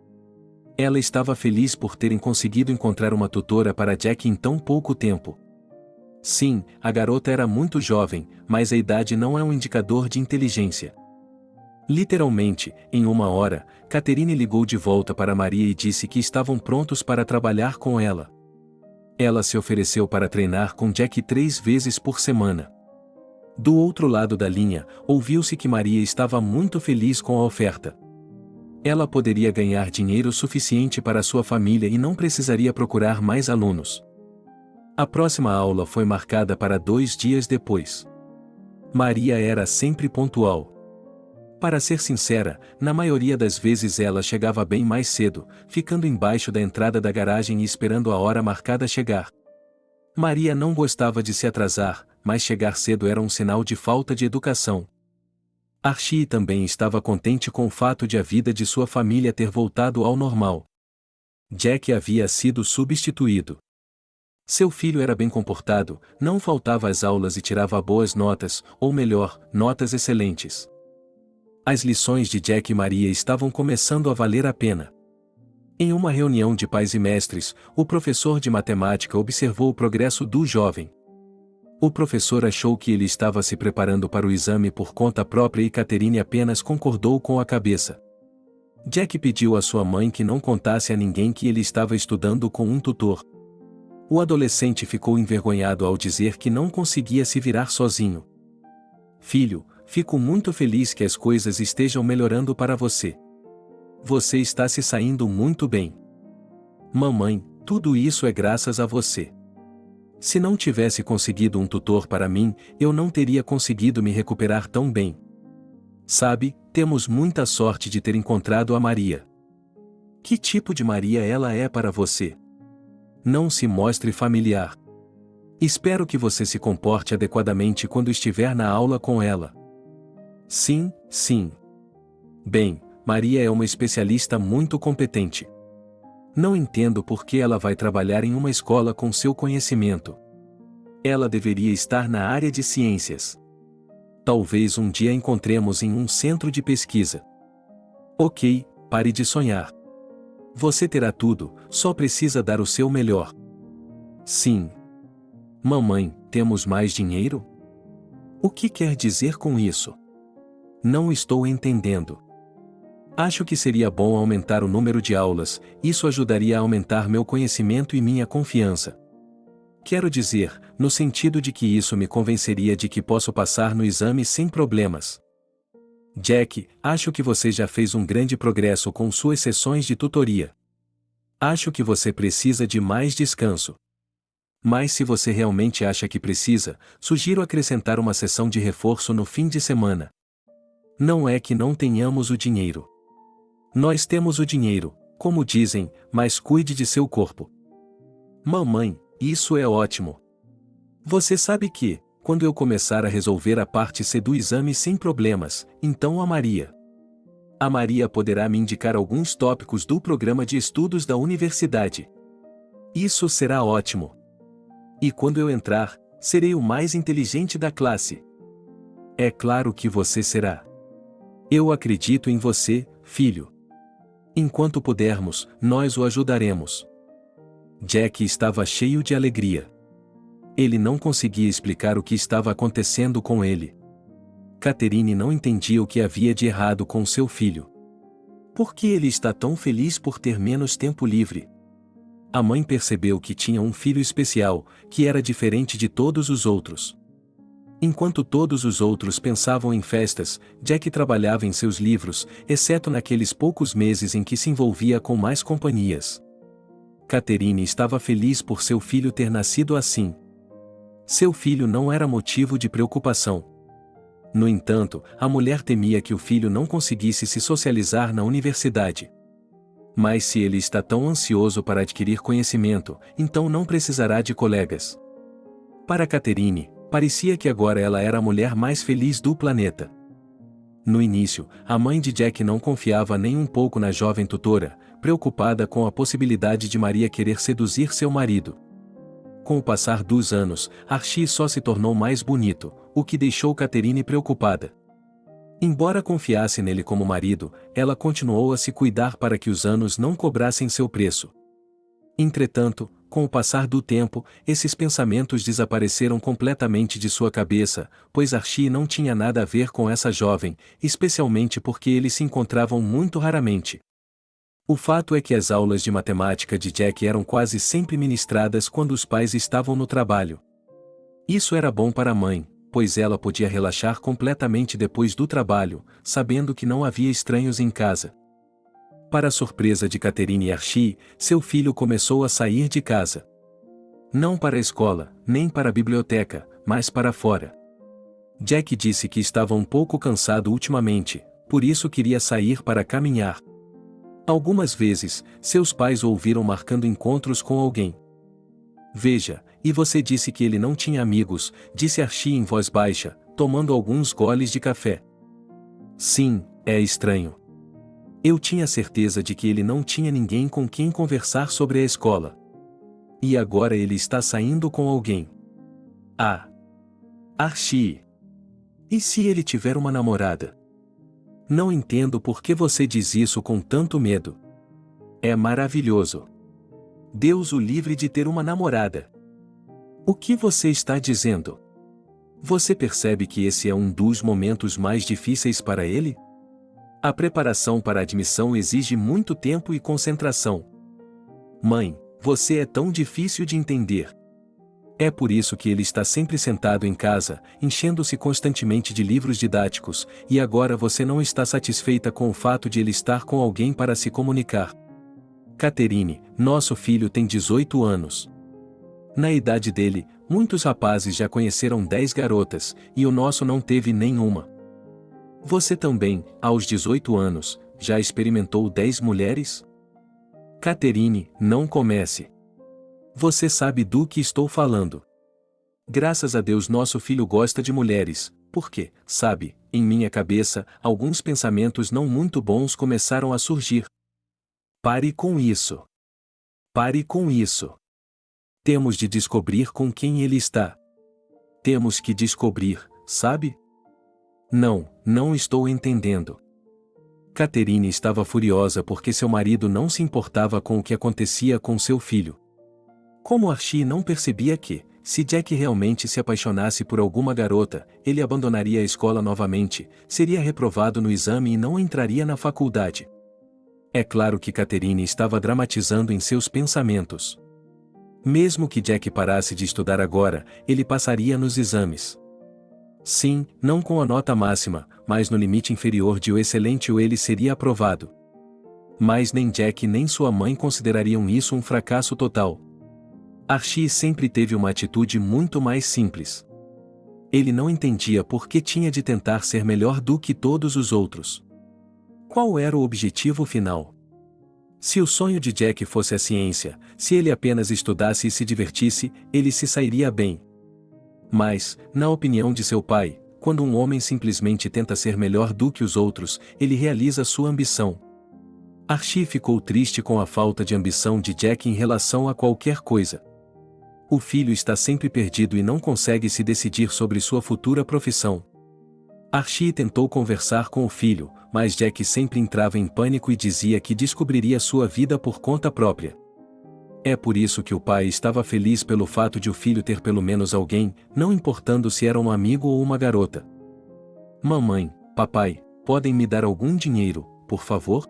Ela estava feliz por terem conseguido encontrar uma tutora para Jack em tão pouco tempo. Sim, a garota era muito jovem, mas a idade não é um indicador de inteligência. Literalmente, em 1 hora, Catherine ligou de volta para Maria e disse que estavam prontos para trabalhar com ela. Ela se ofereceu para treinar com Jack 3 vezes por semana. Do outro lado da linha, ouviu-se que Maria estava muito feliz com a oferta. Ela poderia ganhar dinheiro suficiente para sua família e não precisaria procurar mais alunos. A próxima aula foi marcada para 2 dias depois. Maria era sempre pontual. Para ser sincera, na maioria das vezes ela chegava bem mais cedo, ficando embaixo da entrada da garagem e esperando a hora marcada chegar. Maria não gostava de se atrasar, mas chegar cedo era um sinal de falta de educação. Archie também estava contente com o fato de a vida de sua família ter voltado ao normal. Jack havia sido substituído. Seu filho era bem comportado, não faltava às aulas e tirava boas notas, ou melhor, notas excelentes. As lições de Jack e Maria estavam começando a valer a pena. Em uma reunião de pais e mestres, o professor de matemática observou o progresso do jovem. O professor achou que ele estava se preparando para o exame por conta própria e Catherine apenas concordou com a cabeça. Jack pediu à sua mãe que não contasse a ninguém que ele estava estudando com um tutor. O adolescente ficou envergonhado ao dizer que não conseguia se virar sozinho. Filho, fico muito feliz que as coisas estejam melhorando para você. Você está se saindo muito bem. Mamãe, tudo isso é graças a você. Se não tivesse conseguido um tutor para mim, eu não teria conseguido me recuperar tão bem. Sabe, temos muita sorte de ter encontrado a Maria. Que tipo de Maria ela é para você? Não se mostre familiar. Espero que você se comporte adequadamente quando estiver na aula com ela. Sim, sim. Bem, Maria é uma especialista muito competente. Não entendo por que ela vai trabalhar em uma escola com seu conhecimento. Ela deveria estar na área de ciências. Talvez um dia encontremos em um centro de pesquisa. Ok, pare de sonhar. Você terá tudo, só precisa dar o seu melhor. Sim. Mamãe, temos mais dinheiro? O que quer dizer com isso? Não estou entendendo. Acho que seria bom aumentar o número de aulas, isso ajudaria a aumentar meu conhecimento e minha confiança. Quero dizer, no sentido de que isso me convenceria de que posso passar no exame sem problemas. Jack, acho que você já fez um grande progresso com suas sessões de tutoria. Acho que você precisa de mais descanso. Mas se você realmente acha que precisa, sugiro acrescentar uma sessão de reforço no fim de semana. Não é que não tenhamos o dinheiro. Nós temos o dinheiro, como dizem, mas cuide de seu corpo. Mamãe, isso é ótimo. Você sabe que, quando eu começar a resolver a parte C do exame sem problemas, então a Maria poderá me indicar alguns tópicos do programa de estudos da universidade. Isso será ótimo. E quando eu entrar, serei o mais inteligente da classe. É claro que você será. Eu acredito em você, filho. Enquanto pudermos, nós o ajudaremos. Jack estava cheio de alegria. Ele não conseguia explicar o que estava acontecendo com ele. Catherine não entendia o que havia de errado com seu filho. Por que ele está tão feliz por ter menos tempo livre? A mãe percebeu que tinha um filho especial, que era diferente de todos os outros. Enquanto todos os outros pensavam em festas, Jack trabalhava em seus livros, exceto naqueles poucos meses em que se envolvia com mais companhias. Catherine estava feliz por seu filho ter nascido assim. Seu filho não era motivo de preocupação. No entanto, a mulher temia que o filho não conseguisse se socializar na universidade. Mas se ele está tão ansioso para adquirir conhecimento, então não precisará de colegas. Para Catherine, parecia que agora ela era a mulher mais feliz do planeta. No início, a mãe de Jack não confiava nem um pouco na jovem tutora, preocupada com a possibilidade de Maria querer seduzir seu marido. Com o passar dos anos, Archie só se tornou mais bonito, o que deixou Catherine preocupada. Embora confiasse nele como marido, ela continuou a se cuidar para que os anos não cobrassem seu preço. Entretanto, com o passar do tempo, esses pensamentos desapareceram completamente de sua cabeça, pois Archie não tinha nada a ver com essa jovem, especialmente porque eles se encontravam muito raramente. O fato é que as aulas de matemática de Jack eram quase sempre ministradas quando os pais estavam no trabalho. Isso era bom para a mãe, pois ela podia relaxar completamente depois do trabalho, sabendo que não havia estranhos em casa. Para a surpresa de Catherine e Archie, seu filho começou a sair de casa. Não para a escola, nem para a biblioteca, mas para fora. Jack disse que estava um pouco cansado ultimamente, por isso queria sair para caminhar. Algumas vezes, seus pais o ouviram marcando encontros com alguém. Veja, e você disse que ele não tinha amigos, disse Archie em voz baixa, tomando alguns goles de café. Sim, é estranho. Eu tinha certeza de que ele não tinha ninguém com quem conversar sobre a escola. E agora ele está saindo com alguém. Ah! Archie! E se ele tiver uma namorada? Não entendo por que você diz isso com tanto medo. É maravilhoso. Deus o livre de ter uma namorada. O que você está dizendo? Você percebe que esse é um dos momentos mais difíceis para ele? A preparação para a admissão exige muito tempo e concentração. Mãe, você é tão difícil de entender. É por isso que ele está sempre sentado em casa, enchendo-se constantemente de livros didáticos, e agora você não está satisfeita com o fato de ele estar com alguém para se comunicar. Catherine, nosso filho tem 18 anos. Na idade dele, muitos rapazes já conheceram 10 garotas, e o nosso não teve nenhuma. Você também, aos 18 anos, já experimentou 10 mulheres? Catherine, não comece. Você sabe do que estou falando. Graças a Deus nosso filho gosta de mulheres, porque, sabe, em minha cabeça, alguns pensamentos não muito bons começaram a surgir. Pare com isso. Pare com isso. Temos de descobrir com quem ele está. Temos que descobrir, sabe? Não estou entendendo. Catherine estava furiosa porque seu marido não se importava com o que acontecia com seu filho. Como Archie não percebia que, se Jack realmente se apaixonasse por alguma garota, ele abandonaria a escola novamente, seria reprovado no exame e não entraria na faculdade. É claro que Catherine estava dramatizando em seus pensamentos. Mesmo que Jack parasse de estudar agora, ele passaria nos exames. Sim, não com a nota máxima, mas no limite inferior de o excelente ou ele seria aprovado. Mas nem Jack nem sua mãe considerariam isso um fracasso total. Archie sempre teve uma atitude muito mais simples. Ele não entendia por que tinha de tentar ser melhor do que todos os outros. Qual era o objetivo final? Se o sonho de Jack fosse a ciência, se ele apenas estudasse e se divertisse, ele se sairia bem. Mas, na opinião de seu pai, quando um homem simplesmente tenta ser melhor do que os outros, ele realiza sua ambição. Archie ficou triste com a falta de ambição de Jack em relação a qualquer coisa. O filho está sempre perdido e não consegue se decidir sobre sua futura profissão. Archie tentou conversar com o filho, mas Jack sempre entrava em pânico e dizia que descobriria sua vida por conta própria. É por isso que o pai estava feliz pelo fato de o filho ter pelo menos alguém, não importando se era um amigo ou uma garota. Mamãe, papai, podem me dar algum dinheiro, por favor?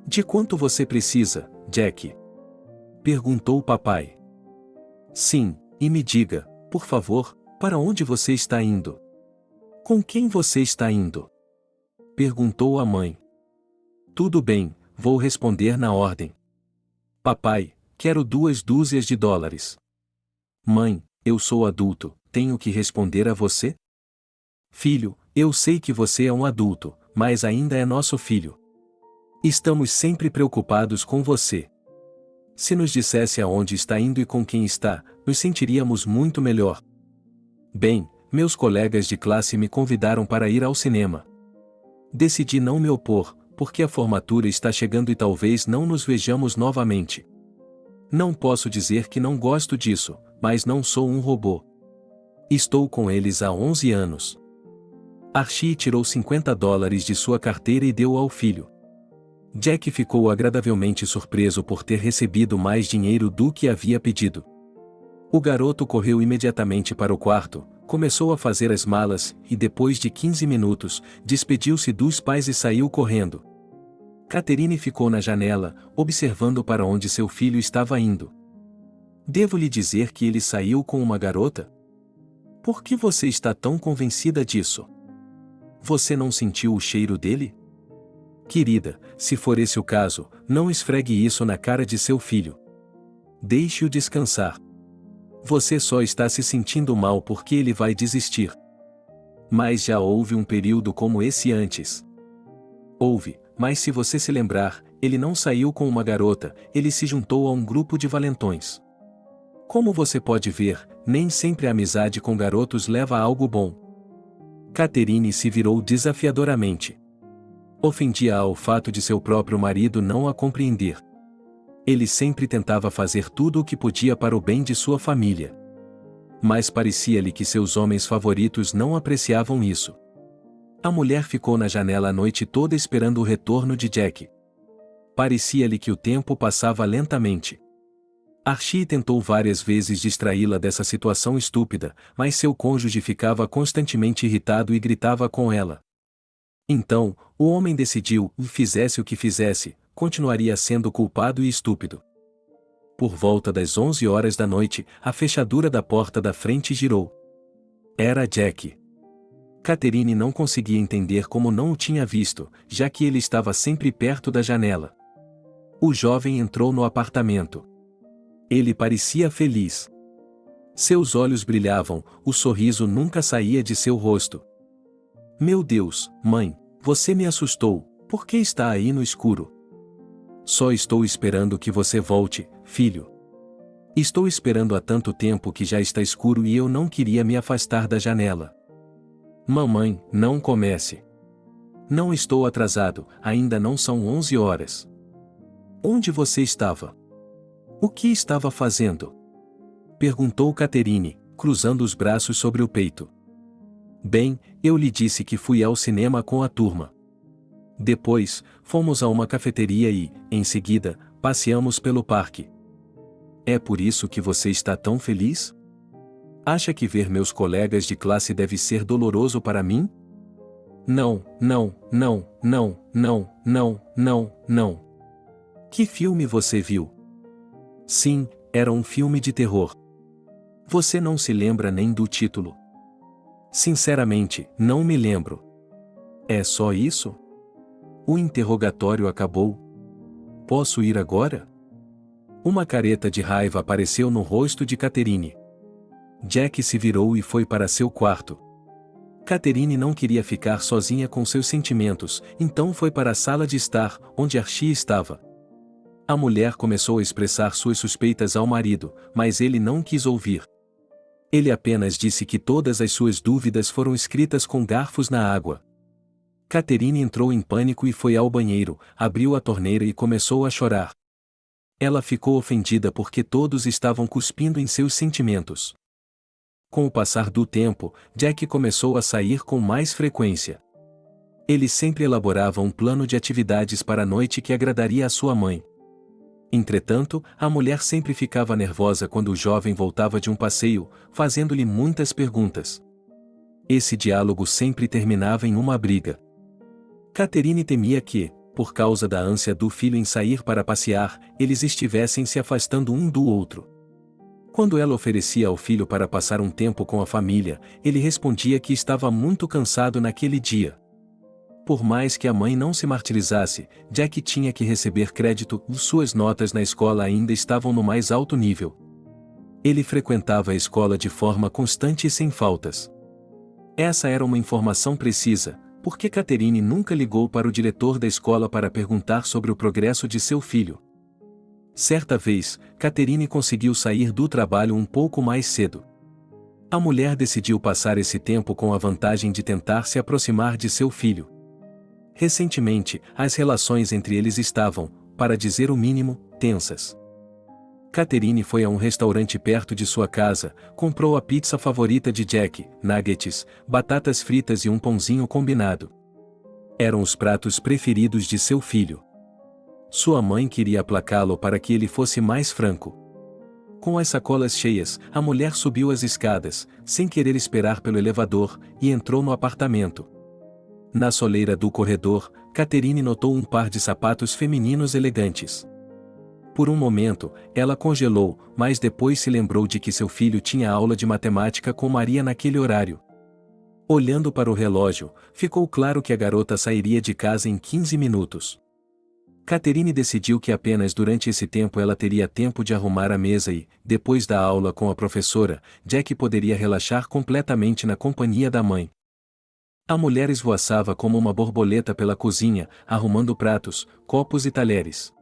De quanto você precisa, Jack? Perguntou o papai. Sim, e me diga, por favor, para onde você está indo? Com quem você está indo? Perguntou a mãe. Tudo bem, vou responder na ordem. Papai, quero 2 dúzias de dólares. Mãe, eu sou adulto, tenho que responder a você? Filho, eu sei que você é um adulto, mas ainda é nosso filho. Estamos sempre preocupados com você. Se nos dissesse aonde está indo e com quem está, nos sentiríamos muito melhor. Bem, meus colegas de classe me convidaram para ir ao cinema. Decidi não me opor, porque a formatura está chegando e talvez não nos vejamos novamente. Não posso dizer que não gosto disso, mas não sou um robô. Estou com eles há 11 anos. Archie tirou 50 dólares de sua carteira e deu ao filho. Jack ficou agradavelmente surpreso por ter recebido mais dinheiro do que havia pedido. O garoto correu imediatamente para o quarto, começou a fazer as malas e depois de 15 minutos, despediu-se dos pais e saiu correndo. Catherine ficou na janela, observando para onde seu filho estava indo. Devo lhe dizer que ele saiu com uma garota? Por que você está tão convencida disso? Você não sentiu o cheiro dele? Querida, se for esse o caso, não esfregue isso na cara de seu filho. Deixe-o descansar. Você só está se sentindo mal porque ele vai desistir. Mas já houve um período como esse antes. Houve, mas se você se lembrar, ele não saiu com uma garota, ele se juntou a um grupo de valentões. Como você pode ver, nem sempre a amizade com garotos leva a algo bom. Catherine se virou desafiadoramente. Ofendia-a ao fato de seu próprio marido não a compreender. Ele sempre tentava fazer tudo o que podia para o bem de sua família. Mas parecia-lhe que seus homens favoritos não apreciavam isso. A mulher ficou na janela a noite toda esperando o retorno de Jack. Parecia-lhe que o tempo passava lentamente. Archie tentou várias vezes distraí-la dessa situação estúpida, mas seu cônjuge ficava constantemente irritado e gritava com ela. Então, o homem decidiu, fizesse o que fizesse, continuaria sendo culpado e estúpido. Por volta das 11 horas da noite, a fechadura da porta da frente girou. Era Jack. Catherine não conseguia entender como não o tinha visto, já que ele estava sempre perto da janela. O jovem entrou no apartamento. Ele parecia feliz. Seus olhos brilhavam, o sorriso nunca saía de seu rosto. Meu Deus, mãe, você me assustou, por que está aí no escuro? Só estou esperando que você volte, filho. Estou esperando há tanto tempo que já está escuro e eu não queria me afastar da janela. Mamãe, não comece. Não estou atrasado, ainda não são 11 horas. Onde você estava? O que estava fazendo? Perguntou Catherine, cruzando os braços sobre o peito. Bem, eu lhe disse que fui ao cinema com a turma. Depois, fomos a uma cafeteria e, em seguida, passeamos pelo parque. É por isso que você está tão feliz? Acha que ver meus colegas de classe deve ser doloroso para mim? Não, não, não, não, não, não, não, não. Que filme você viu? Sim, era um filme de terror. Você não se lembra nem do título? Sinceramente, não me lembro. É só isso? O interrogatório acabou. Posso ir agora? Uma careta de raiva apareceu no rosto de Catherine. Jack se virou e foi para seu quarto. Catherine não queria ficar sozinha com seus sentimentos, então foi para a sala de estar, onde Archie estava. A mulher começou a expressar suas suspeitas ao marido, mas ele não quis ouvir. Ele apenas disse que todas as suas dúvidas foram escritas com garfos na água. Catherine entrou em pânico e foi ao banheiro, abriu a torneira e começou a chorar. Ela ficou ofendida porque todos estavam cuspindo em seus sentimentos. Com o passar do tempo, Jack começou a sair com mais frequência. Ele sempre elaborava um plano de atividades para a noite que agradaria à sua mãe. Entretanto, a mulher sempre ficava nervosa quando o jovem voltava de um passeio, fazendo-lhe muitas perguntas. Esse diálogo sempre terminava em uma briga. Catherine temia que, por causa da ânsia do filho em sair para passear, eles estivessem se afastando um do outro. Quando ela oferecia ao filho para passar um tempo com a família, ele respondia que estava muito cansado naquele dia. Por mais que a mãe não se martirizasse, Jack tinha que receber crédito, suas notas na escola ainda estavam no mais alto nível. Ele frequentava a escola de forma constante e sem faltas. Essa era uma informação precisa, porque Catherine nunca ligou para o diretor da escola para perguntar sobre o progresso de seu filho. Certa vez, Catherine conseguiu sair do trabalho um pouco mais cedo. A mulher decidiu passar esse tempo com a vantagem de tentar se aproximar de seu filho. Recentemente, as relações entre eles estavam, para dizer o mínimo, tensas. Catherine foi a um restaurante perto de sua casa, comprou a pizza favorita de Jack, nuggets, batatas fritas e um pãozinho combinado. Eram os pratos preferidos de seu filho. Sua mãe queria aplacá-lo para que ele fosse mais franco. Com as sacolas cheias, a mulher subiu as escadas, sem querer esperar pelo elevador, e entrou no apartamento. Na soleira do corredor, Catherine notou um par de sapatos femininos elegantes. Por um momento, ela congelou, mas depois se lembrou de que seu filho tinha aula de matemática com Maria naquele horário. Olhando para o relógio, ficou claro que a garota sairia de casa em 15 minutos. Catherine decidiu que apenas durante esse tempo ela teria tempo de arrumar a mesa e, depois da aula com a professora, Jack poderia relaxar completamente na companhia da mãe. A mulher esvoaçava como uma borboleta pela cozinha, arrumando pratos, copos e talheres.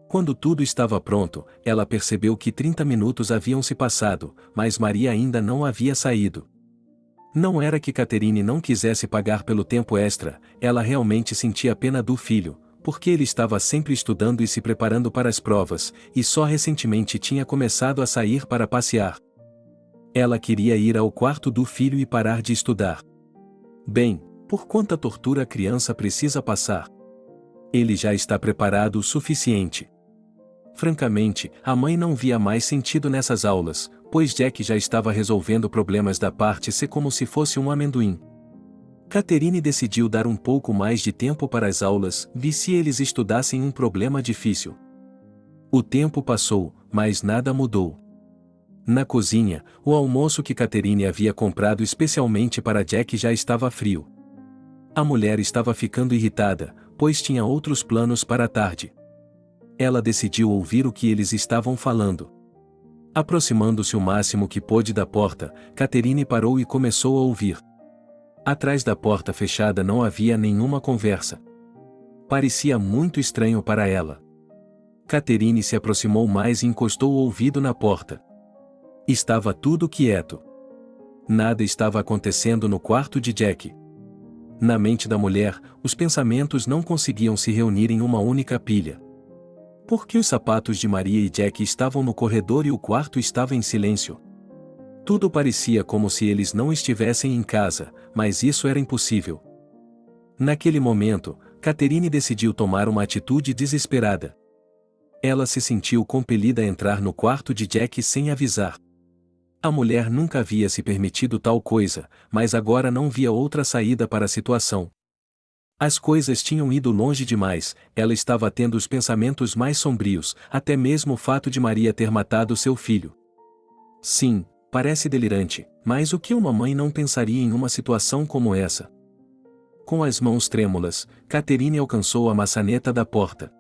Quando tudo estava pronto, ela percebeu que 30 minutos haviam se passado, mas Maria ainda não havia saído. Não era que Catherine não quisesse pagar pelo tempo extra, ela realmente sentia pena do filho, porque ele estava sempre estudando e se preparando para as provas, e só recentemente tinha começado a sair para passear. Ela queria ir ao quarto do filho e parar de estudar. Bem, por quanta tortura a criança precisa passar? Ele já está preparado o suficiente. Francamente, a mãe não via mais sentido nessas aulas, pois Jack já estava resolvendo problemas da parte C como se fosse um amendoim. Catherine decidiu dar um pouco mais de tempo para as aulas, vi se eles estudassem um problema difícil. O tempo passou, mas nada mudou. Na cozinha, o almoço que Catherine havia comprado especialmente para Jack já estava frio. A mulher estava ficando irritada, pois tinha outros planos para a tarde. Ela decidiu ouvir o que eles estavam falando. Aproximando-se o máximo que pôde da porta, Catherine parou e começou a ouvir. Atrás da porta fechada não havia nenhuma conversa. Parecia muito estranho para ela. Catherine se aproximou mais e encostou o ouvido na porta. Estava tudo quieto. Nada estava acontecendo no quarto de Jack. Na mente da mulher, os pensamentos não conseguiam se reunir em uma única pilha. Por que os sapatos de Maria e Jack estavam no corredor e o quarto estava em silêncio? Tudo parecia como se eles não estivessem em casa, mas isso era impossível. Naquele momento, Catherine decidiu tomar uma atitude desesperada. Ela se sentiu compelida a entrar no quarto de Jack sem avisar. A mulher nunca havia se permitido tal coisa, mas agora não via outra saída para a situação. As coisas tinham ido longe demais, ela estava tendo os pensamentos mais sombrios, até mesmo o fato de Maria ter matado seu filho. Sim, parece delirante, mas o que uma mãe não pensaria em uma situação como essa? Com as mãos trêmulas, Catherine alcançou a maçaneta da porta.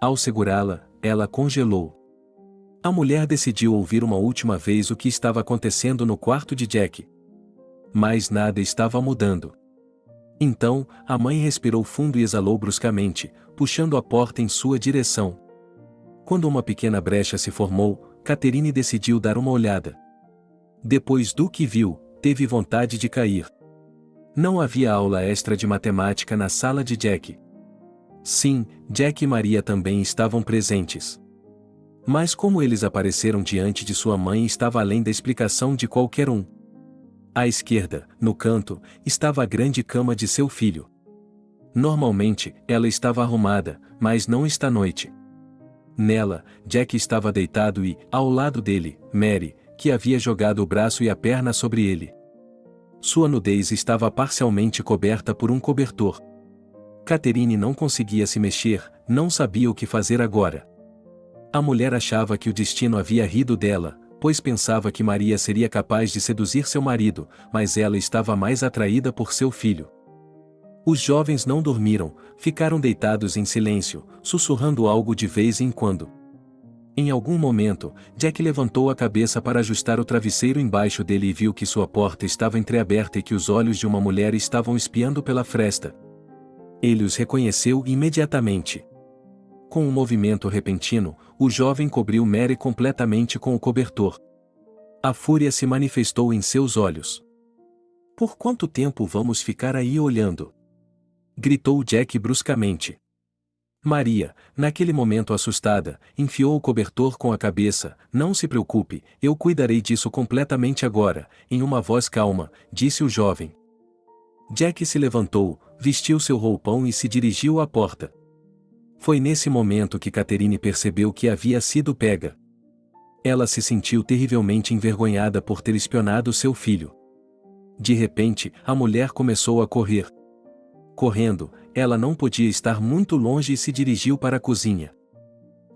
Ao segurá-la, ela congelou. A mulher decidiu ouvir uma última vez o que estava acontecendo no quarto de Jack. Mas nada estava mudando. Então, a mãe respirou fundo e exalou bruscamente, puxando a porta em sua direção. Quando uma pequena brecha se formou, Catherine decidiu dar uma olhada. Depois do que viu, teve vontade de cair. Não havia aula extra de matemática na sala de Jack. Sim, Jack e Maria também estavam presentes. Mas como eles apareceram diante de sua mãe estava além da explicação de qualquer um. À esquerda, no canto, estava a grande cama de seu filho. Normalmente, ela estava arrumada, mas não esta noite. Nela, Jack estava deitado e, ao lado dele, Mary, que havia jogado o braço e a perna sobre ele. Sua nudez estava parcialmente coberta por um cobertor. Catherine não conseguia se mexer, não sabia o que fazer agora. A mulher achava que o destino havia rido dela, pois pensava que Maria seria capaz de seduzir seu marido, mas ela estava mais atraída por seu filho. Os jovens não dormiram, ficaram deitados em silêncio, sussurrando algo de vez em quando. Em algum momento, Jack levantou a cabeça para ajustar o travesseiro embaixo dele e viu que sua porta estava entreaberta e que os olhos de uma mulher estavam espiando pela fresta. Ele os reconheceu imediatamente. Com um movimento repentino, o jovem cobriu Mary completamente com o cobertor. A fúria se manifestou em seus olhos. "Por quanto tempo vamos ficar aí olhando?" gritou Jack bruscamente. Maria, naquele momento assustada, enfiou o cobertor com a cabeça. "Não se preocupe, eu cuidarei disso completamente agora", em uma voz calma, disse o jovem. Jack se levantou, vestiu seu roupão e se dirigiu à porta. Foi nesse momento que Catherine percebeu que havia sido pega. Ela se sentiu terrivelmente envergonhada por ter espionado seu filho. De repente, a mulher começou a correr. Correndo, ela não podia estar muito longe e se dirigiu para a cozinha.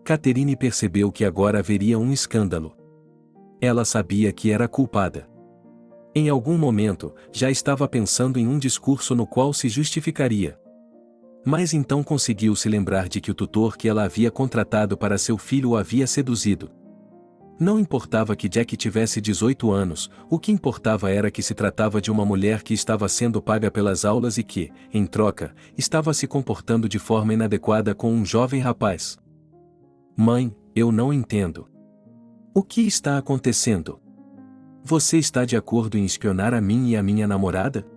Catherine percebeu que agora haveria um escândalo. Ela sabia que era culpada. Em algum momento, já estava pensando em um discurso no qual se justificaria. Mas então conseguiu se lembrar de que o tutor que ela havia contratado para seu filho o havia seduzido. Não importava que Jack tivesse 18 anos, o que importava era que se tratava de uma mulher que estava sendo paga pelas aulas e que, em troca, estava se comportando de forma inadequada com um jovem rapaz. "Mãe, eu não entendo. O que está acontecendo? Você está de acordo em espionar a mim e a minha namorada?"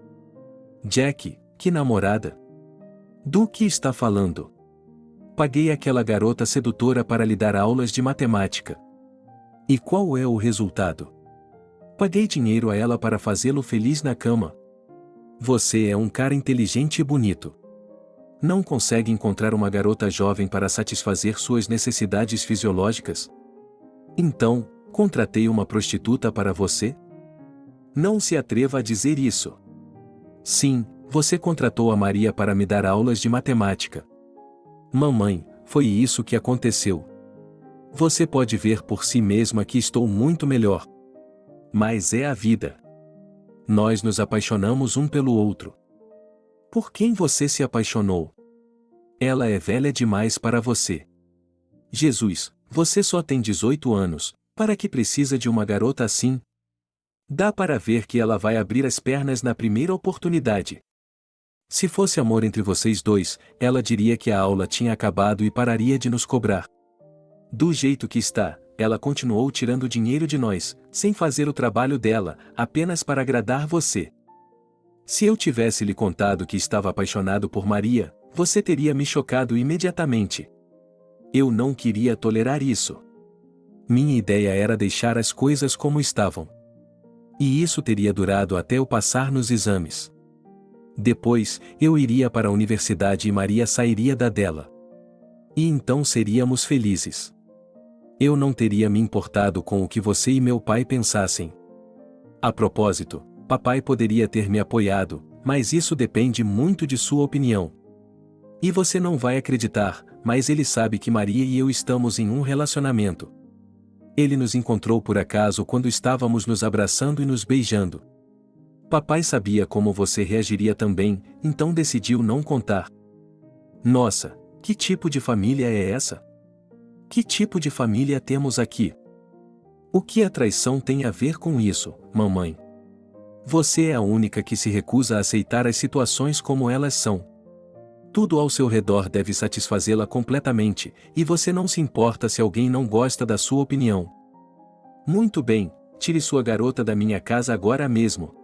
"Jack, que namorada? Do que está falando?" "Paguei aquela garota sedutora para lhe dar aulas de matemática. E qual é o resultado? Paguei dinheiro a ela para fazê-lo feliz na cama. Você é um cara inteligente e bonito. Não consegue encontrar uma garota jovem para satisfazer suas necessidades fisiológicas? Então, contratei uma prostituta para você? Não se atreva a dizer isso." "Sim, você contratou a Maria para me dar aulas de matemática." "Mamãe, foi isso que aconteceu. Você pode ver por si mesma que estou muito melhor. Mas é a vida. Nós nos apaixonamos um pelo outro." "Por quem você se apaixonou?" "Ela é velha demais para você." "Jesus, você só tem 18 anos, para que precisa de uma garota assim?" "Dá para ver que ela vai abrir as pernas na primeira oportunidade. Se fosse amor entre vocês dois, ela diria que a aula tinha acabado e pararia de nos cobrar. Do jeito que está, ela continuou tirando dinheiro de nós, sem fazer o trabalho dela, apenas para agradar você. Se eu tivesse lhe contado que estava apaixonado por Maria, você teria me chocado imediatamente. Eu não queria tolerar isso. Minha ideia era deixar as coisas como estavam. E isso teria durado até eu passar nos exames. Depois, eu iria para a universidade e Maria sairia da dela. E então seríamos felizes. Eu não teria me importado com o que você e meu pai pensassem. A propósito, papai poderia ter me apoiado, mas isso depende muito de sua opinião. E você não vai acreditar, mas ele sabe que Maria e eu estamos em um relacionamento. Ele nos encontrou por acaso quando estávamos nos abraçando e nos beijando. Papai sabia como você reagiria também, então decidiu não contar." "Nossa, que tipo de família é essa? Que tipo de família temos aqui?" O que a traição tem a ver com isso, mamãe? Você é a única que se recusa a aceitar as situações como elas são. Tudo ao seu redor deve satisfazê-la completamente, e você não se importa se alguém não gosta da sua opinião. Muito bem, tire sua garota da minha casa agora mesmo.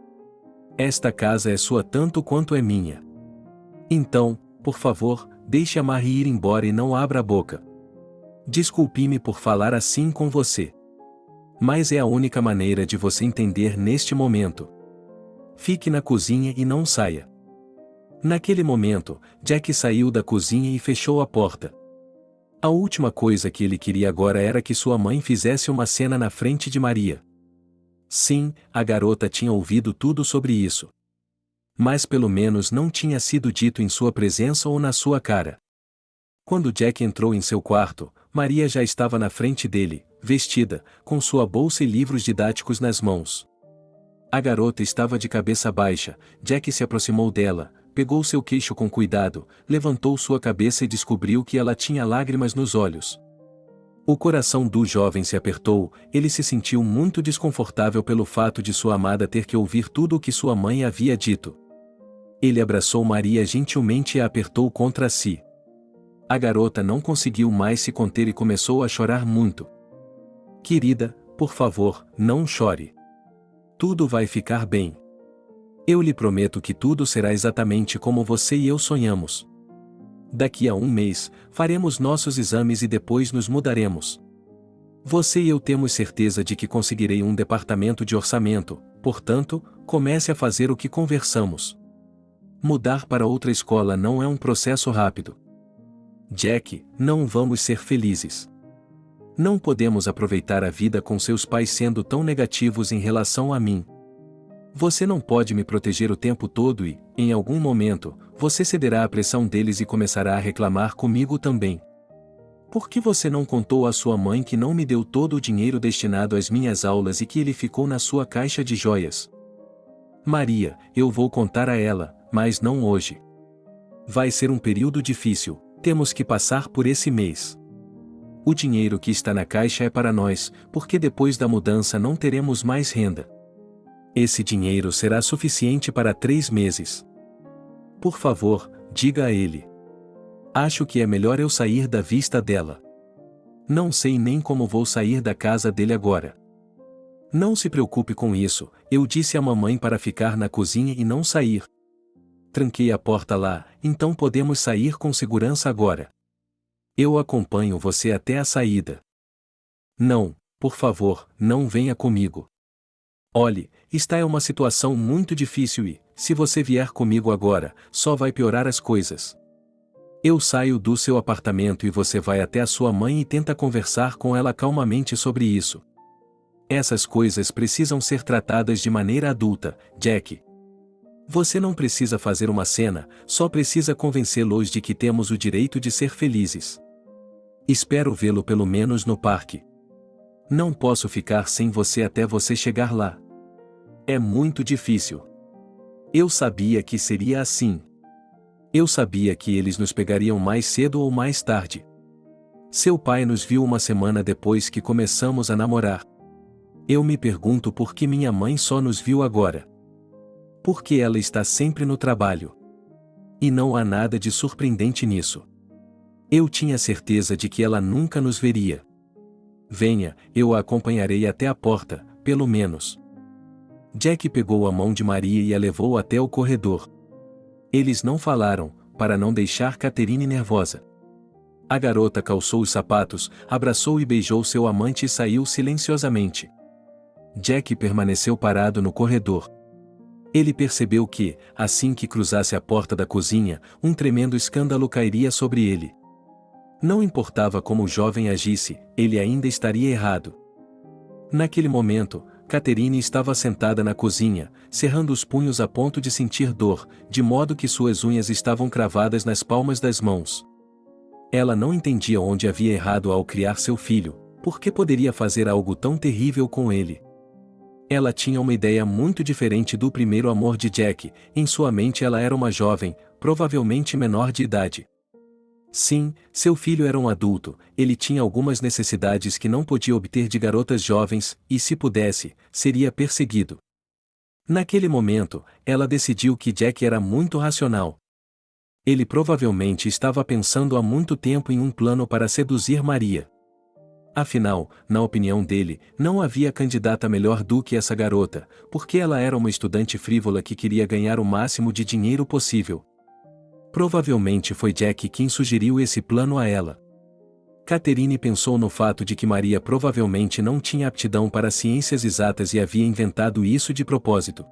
Esta casa é sua tanto quanto é minha. Então, por favor, deixe a Marie ir embora e não abra a boca. Desculpe-me por falar assim com você. Mas é a única maneira de você entender neste momento. Fique na cozinha e não saia. Naquele momento, Jack saiu da cozinha e fechou a porta. A última coisa que ele queria agora era que sua mãe fizesse uma cena na frente de Maria. Sim, a garota tinha ouvido tudo sobre isso. Mas pelo menos não tinha sido dito em sua presença ou na sua cara. Quando Jack entrou em seu quarto, Maria já estava na frente dele, vestida, com sua bolsa e livros didáticos nas mãos. A garota estava de cabeça baixa. Jack se aproximou dela, pegou seu queixo com cuidado, levantou sua cabeça e descobriu que ela tinha lágrimas nos olhos. O coração do jovem se apertou, ele se sentiu muito desconfortável pelo fato de sua amada ter que ouvir tudo o que sua mãe havia dito. Ele abraçou Maria gentilmente e a apertou contra si. A garota não conseguiu mais se conter e começou a chorar muito. Querida, por favor, não chore. Tudo vai ficar bem. Eu lhe prometo que tudo será exatamente como você e eu sonhamos. Daqui a um mês, faremos nossos exames e depois nos mudaremos. Você e eu temos certeza de que conseguirei um departamento de orçamento, portanto, comece a fazer o que conversamos. Mudar para outra escola não é um processo rápido. Jack, não vamos ser felizes. Não podemos aproveitar a vida com seus pais sendo tão negativos em relação a mim. Você não pode me proteger o tempo todo e, em algum momento, você cederá à pressão deles e começará a reclamar comigo também. Por que você não contou à sua mãe que não me deu todo o dinheiro destinado às minhas aulas e que ele ficou na sua caixa de joias? Maria, eu vou contar a ela, mas não hoje. Vai ser um período difícil, temos que passar por esse mês. O dinheiro que está na caixa é para nós, porque depois da mudança não teremos mais renda. Esse dinheiro será suficiente para 3 meses. Por favor, diga a ele. Acho que é melhor eu sair da vista dela. Não sei nem como vou sair da casa dele agora. Não se preocupe com isso, eu disse à mamãe para ficar na cozinha e não sair. Tranquei a porta lá, então podemos sair com segurança agora. Eu acompanho você até a saída. Não, por favor, não venha comigo. Olhe, esta é uma situação muito difícil e, se você vier comigo agora, só vai piorar as coisas. Eu saio do seu apartamento e você vai até a sua mãe e tenta conversar com ela calmamente sobre isso. Essas coisas precisam ser tratadas de maneira adulta, Jack. Você não precisa fazer uma cena, só precisa convencê-los de que temos o direito de ser felizes. Espero vê-lo pelo menos no parque. Não posso ficar sem você até você chegar lá. É muito difícil. Eu sabia que seria assim. Eu sabia que eles nos pegariam mais cedo ou mais tarde. Seu pai nos viu uma semana depois que começamos a namorar. Eu me pergunto por que minha mãe só nos viu agora. Porque ela está sempre no trabalho. E não há nada de surpreendente nisso. Eu tinha certeza de que ela nunca nos veria. Venha, eu a acompanharei até a porta, pelo menos. Jack pegou a mão de Maria e a levou até o corredor. Eles não falaram, para não deixar Catherine nervosa. A garota calçou os sapatos, abraçou e beijou seu amante e saiu silenciosamente. Jack permaneceu parado no corredor. Ele percebeu que, assim que cruzasse a porta da cozinha, um tremendo escândalo cairia sobre ele. Não importava como o jovem agisse, ele ainda estaria errado. Naquele momento, Catherine estava sentada na cozinha, cerrando os punhos a ponto de sentir dor, de modo que suas unhas estavam cravadas nas palmas das mãos. Ela não entendia onde havia errado ao criar seu filho, por que poderia fazer algo tão terrível com ele. Ela tinha uma ideia muito diferente do primeiro amor de Jack, em sua mente ela era uma jovem, provavelmente menor de idade. Sim, seu filho era um adulto, ele tinha algumas necessidades que não podia obter de garotas jovens, e se pudesse, seria perseguido. Naquele momento, ela decidiu que Jack era muito racional. Ele provavelmente estava pensando há muito tempo em um plano para seduzir Maria. Afinal, na opinião dele, não havia candidata melhor do que essa garota, porque ela era uma estudante frívola que queria ganhar o máximo de dinheiro possível. Provavelmente foi Jack quem sugeriu esse plano a ela. Catherine pensou no fato de que Maria provavelmente não tinha aptidão para ciências exatas e havia inventado isso de propósito.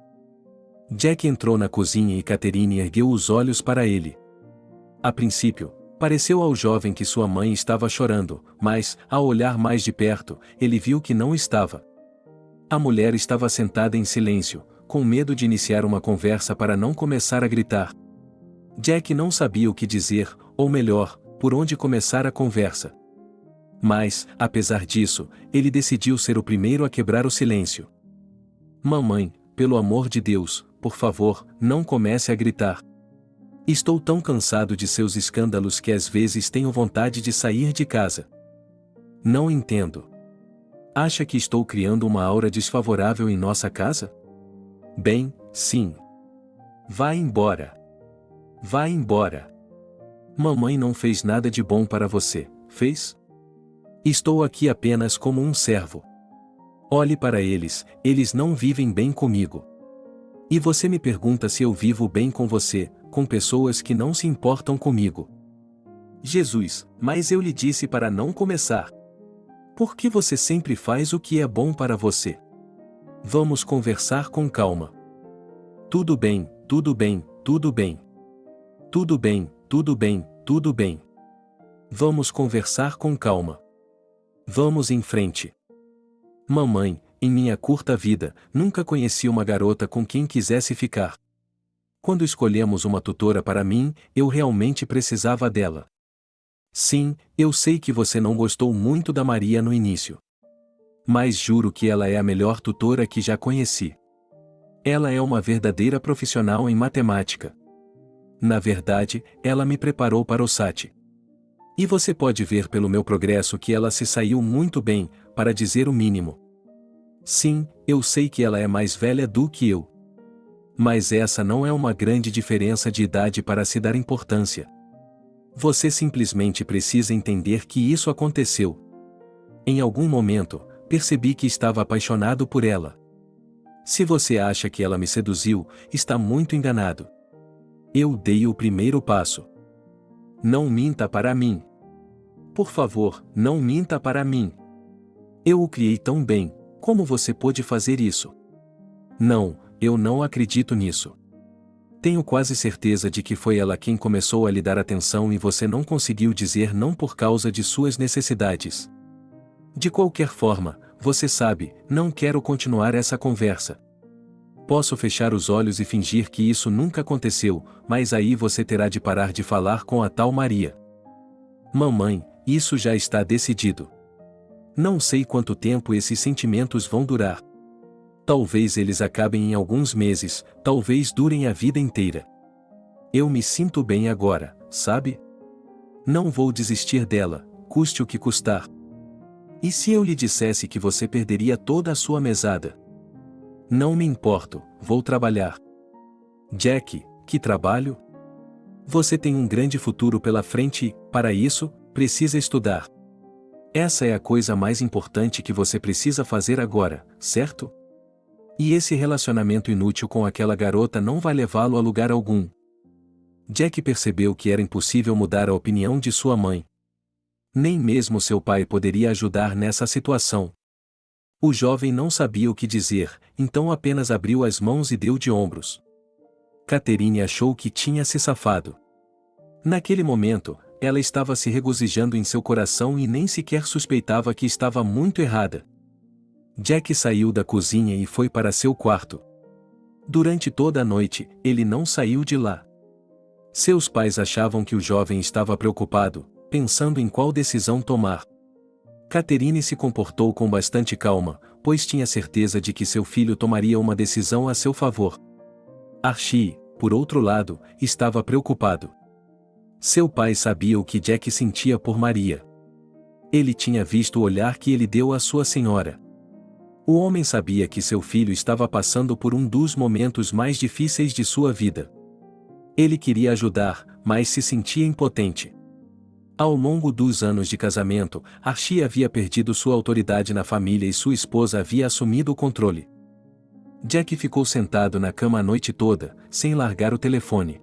Jack entrou na cozinha e Catherine ergueu os olhos para ele. A princípio, pareceu ao jovem que sua mãe estava chorando, mas, ao olhar mais de perto, ele viu que não estava. A mulher estava sentada em silêncio, com medo de iniciar uma conversa para não começar a gritar. Jack não sabia o que dizer, ou melhor, por onde começar a conversa. Mas, apesar disso, ele decidiu ser o primeiro a quebrar o silêncio. Mamãe, pelo amor de Deus, por favor, não comece a gritar. Estou tão cansado de seus escândalos que às vezes tenho vontade de sair de casa. Não entendo. Acha que estou criando uma aura desfavorável em nossa casa? Bem, sim. Vá embora. Vá embora. Mamãe não fez nada de bom para você, fez? Estou aqui apenas como um servo. Olhe para eles, eles não vivem bem comigo. E você me pergunta se eu vivo bem com você, com pessoas que não se importam comigo. Jesus, mas eu lhe disse para não começar. Por que você sempre faz o que é bom para você? Vamos conversar com calma. Tudo bem, tudo bem, tudo bem. Tudo bem, tudo bem, tudo bem. Vamos conversar com calma. Vamos em frente. Mamãe, em minha curta vida, nunca conheci uma garota com quem quisesse ficar. Quando escolhemos uma tutora para mim, eu realmente precisava dela. Sim, eu sei que você não gostou muito da Maria no início. Mas juro que ela é a melhor tutora que já conheci. Ela é uma verdadeira profissional em matemática. Na verdade, ela me preparou para o SAT. E você pode ver pelo meu progresso que ela se saiu muito bem, para dizer o mínimo. Sim, eu sei que ela é mais velha do que eu. Mas essa não é uma grande diferença de idade para se dar importância. Você simplesmente precisa entender que isso aconteceu. Em algum momento, percebi que estava apaixonado por ela. Se você acha que ela me seduziu, está muito enganado. Eu dei o primeiro passo. Não minta para mim. Por favor, não minta para mim. Eu o criei tão bem, como você pôde fazer isso? Não, eu não acredito nisso. Tenho quase certeza de que foi ela quem começou a lhe dar atenção e você não conseguiu dizer não por causa de suas necessidades. De qualquer forma, você sabe, não quero continuar essa conversa. Posso fechar os olhos e fingir que isso nunca aconteceu, mas aí você terá de parar de falar com a tal Maria. Mamãe, isso já está decidido. Não sei quanto tempo esses sentimentos vão durar. Talvez eles acabem em alguns meses, talvez durem a vida inteira. Eu me sinto bem agora, sabe? Não vou desistir dela, custe o que custar. E se eu lhe dissesse que você perderia toda a sua mesada? Não me importo, vou trabalhar. Jack, que trabalho? Você tem um grande futuro pela frente e, para isso, precisa estudar. Essa é a coisa mais importante que você precisa fazer agora, certo? E esse relacionamento inútil com aquela garota não vai levá-lo a lugar algum. Jack percebeu que era impossível mudar a opinião de sua mãe. Nem mesmo seu pai poderia ajudar nessa situação. O jovem não sabia o que dizer, então apenas abriu as mãos e deu de ombros. Catherine achou que tinha se safado. Naquele momento, ela estava se regozijando em seu coração e nem sequer suspeitava que estava muito errada. Jack saiu da cozinha e foi para seu quarto. Durante toda a noite, ele não saiu de lá. Seus pais achavam que o jovem estava preocupado, pensando em qual decisão tomar. Catherine se comportou com bastante calma, pois tinha certeza de que seu filho tomaria uma decisão a seu favor. Archie, por outro lado, estava preocupado. Seu pai sabia o que Jack sentia por Maria. Ele tinha visto o olhar que ele deu à sua senhora. O homem sabia que seu filho estava passando por um dos momentos mais difíceis de sua vida. Ele queria ajudar, mas se sentia impotente. Ao longo dos anos de casamento, Archie havia perdido sua autoridade na família e sua esposa havia assumido o controle. Jack ficou sentado na cama a noite toda, sem largar o telefone.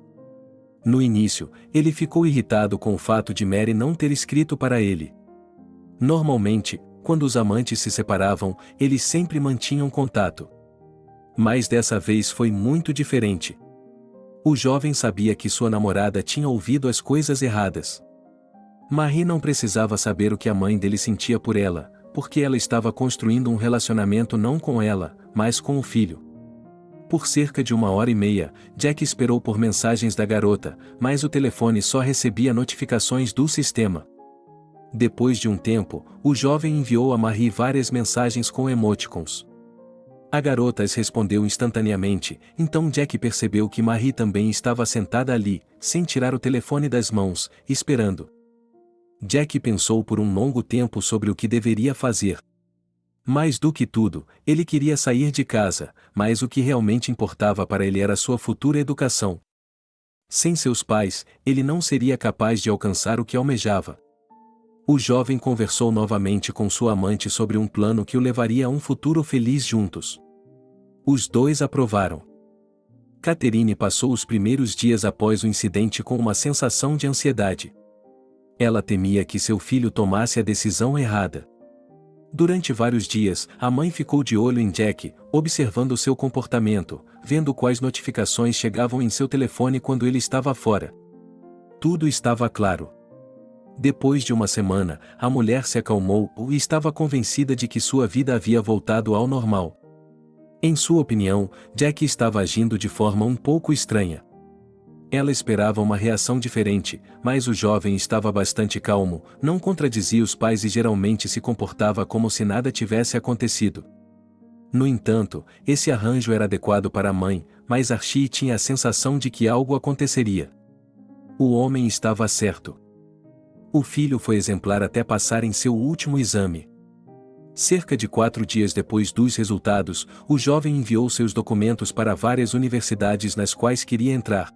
No início, ele ficou irritado com o fato de Mary não ter escrito para ele. Normalmente, quando os amantes se separavam, eles sempre mantinham contato. Mas dessa vez foi muito diferente. O jovem sabia que sua namorada tinha ouvido as coisas erradas. Marie não precisava saber o que a mãe dele sentia por ela, porque ela estava construindo um relacionamento não com ela, mas com o filho. Por cerca de 1h30, Jack esperou por mensagens da garota, mas o telefone só recebia notificações do sistema. Depois de um tempo, o jovem enviou a Marie várias mensagens com emoticons. A garota as respondeu instantaneamente, então Jack percebeu que Marie também estava sentada ali, sem tirar o telefone das mãos, esperando. Jack pensou por um longo tempo sobre o que deveria fazer. Mais do que tudo, ele queria sair de casa, mas o que realmente importava para ele era sua futura educação. Sem seus pais, ele não seria capaz de alcançar o que almejava. O jovem conversou novamente com sua amante sobre um plano que o levaria a um futuro feliz juntos. Os dois aprovaram. Catherine passou os primeiros dias após o incidente com uma sensação de ansiedade. Ela temia que seu filho tomasse a decisão errada. Durante vários dias, a mãe ficou de olho em Jack, observando seu comportamento, vendo quais notificações chegavam em seu telefone quando ele estava fora. Tudo estava claro. Depois de uma semana, a mulher se acalmou e estava convencida de que sua vida havia voltado ao normal. Em sua opinião, Jack estava agindo de forma um pouco estranha. Ela esperava uma reação diferente, mas o jovem estava bastante calmo, não contradizia os pais e geralmente se comportava como se nada tivesse acontecido. No entanto, esse arranjo era adequado para a mãe, mas Archie tinha a sensação de que algo aconteceria. O homem estava certo. O filho foi exemplar até passar em seu último exame. Cerca de 4 dias depois dos resultados, o jovem enviou seus documentos para várias universidades nas quais queria entrar.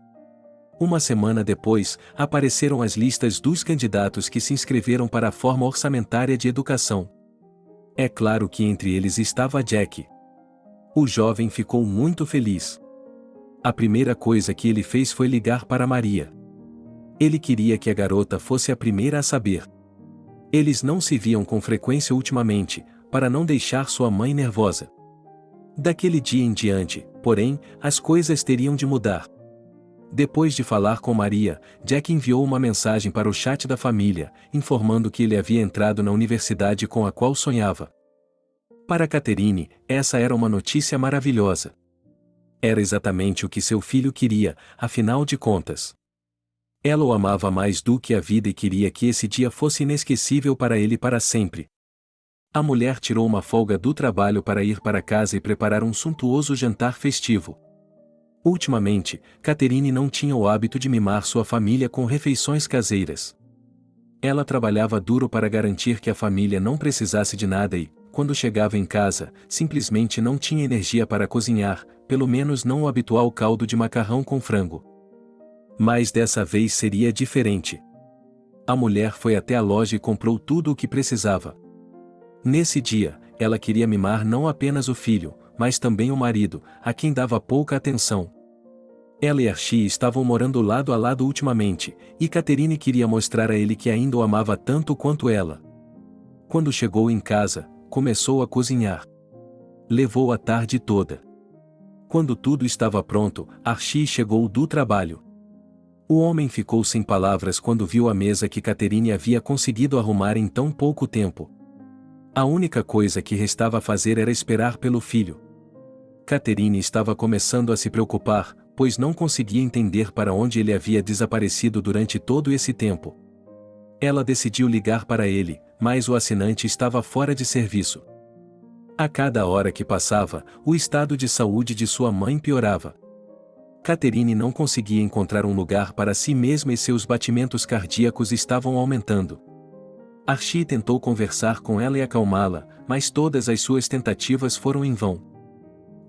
Uma semana depois, apareceram as listas dos candidatos que se inscreveram para a forma orçamentária de educação. É claro que entre eles estava Jack. O jovem ficou muito feliz. A primeira coisa que ele fez foi ligar para Maria. Ele queria que a garota fosse a primeira a saber. Eles não se viam com frequência ultimamente, para não deixar sua mãe nervosa. Daquele dia em diante, porém, as coisas teriam de mudar. Depois de falar com Maria, Jack enviou uma mensagem para o chat da família, informando que ele havia entrado na universidade com a qual sonhava. Para Catherine, essa era uma notícia maravilhosa. Era exatamente o que seu filho queria, afinal de contas. Ela o amava mais do que a vida e queria que esse dia fosse inesquecível para ele para sempre. A mulher tirou uma folga do trabalho para ir para casa e preparar um suntuoso jantar festivo. Ultimamente, Catherine não tinha o hábito de mimar sua família com refeições caseiras. Ela trabalhava duro para garantir que a família não precisasse de nada e, quando chegava em casa, simplesmente não tinha energia para cozinhar, pelo menos não o habitual caldo de macarrão com frango. Mas dessa vez seria diferente. A mulher foi até a loja e comprou tudo o que precisava. Nesse dia, ela queria mimar não apenas o filho, mas também o marido, a quem dava pouca atenção. Ela e Archie estavam morando lado a lado ultimamente, e Catherine queria mostrar a ele que ainda o amava tanto quanto ela. Quando chegou em casa, começou a cozinhar. Levou a tarde toda. Quando tudo estava pronto, Archie chegou do trabalho. O homem ficou sem palavras quando viu a mesa que Catherine havia conseguido arrumar em tão pouco tempo. A única coisa que restava fazer era esperar pelo filho. Catherine estava começando a se preocupar, pois não conseguia entender para onde ele havia desaparecido durante todo esse tempo. Ela decidiu ligar para ele, mas o assinante estava fora de serviço. A cada hora que passava, o estado de saúde de sua mãe piorava. Catherine não conseguia encontrar um lugar para si mesma e seus batimentos cardíacos estavam aumentando. Archie tentou conversar com ela e acalmá-la, mas todas as suas tentativas foram em vão.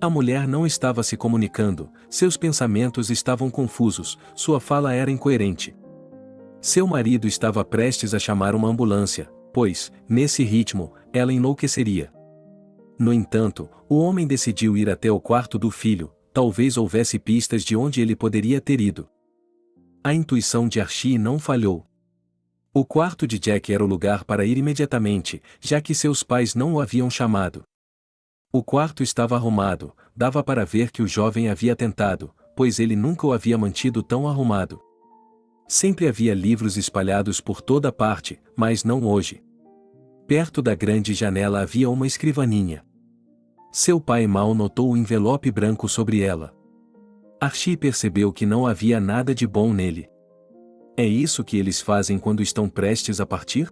A mulher não estava se comunicando, seus pensamentos estavam confusos, sua fala era incoerente. Seu marido estava prestes a chamar uma ambulância, pois, nesse ritmo, ela enlouqueceria. No entanto, o homem decidiu ir até o quarto do filho, talvez houvesse pistas de onde ele poderia ter ido. A intuição de Archie não falhou. O quarto de Jack era o lugar para ir imediatamente, já que seus pais não o haviam chamado. O quarto estava arrumado, dava para ver que o jovem havia tentado, pois ele nunca o havia mantido tão arrumado. Sempre havia livros espalhados por toda parte, mas não hoje. Perto da grande janela havia uma escrivaninha. Seu pai mal notou o envelope branco sobre ela. Archie percebeu que não havia nada de bom nele. É isso que eles fazem quando estão prestes a partir?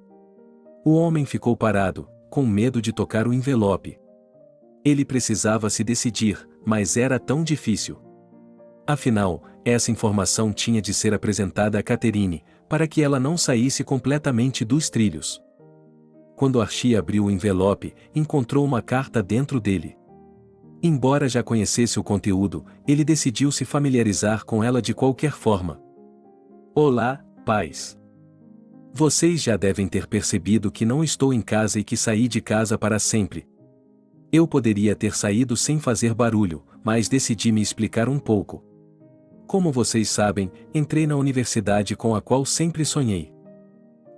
O homem ficou parado, com medo de tocar o envelope. Ele precisava se decidir, mas era tão difícil. Afinal, essa informação tinha de ser apresentada a Catherine, para que ela não saísse completamente dos trilhos. Quando Archie abriu o envelope, encontrou uma carta dentro dele. Embora já conhecesse o conteúdo, ele decidiu se familiarizar com ela de qualquer forma. Olá, pais. Vocês já devem ter percebido que não estou em casa e que saí de casa para sempre. Eu poderia ter saído sem fazer barulho, mas decidi me explicar um pouco. Como vocês sabem, entrei na universidade com a qual sempre sonhei.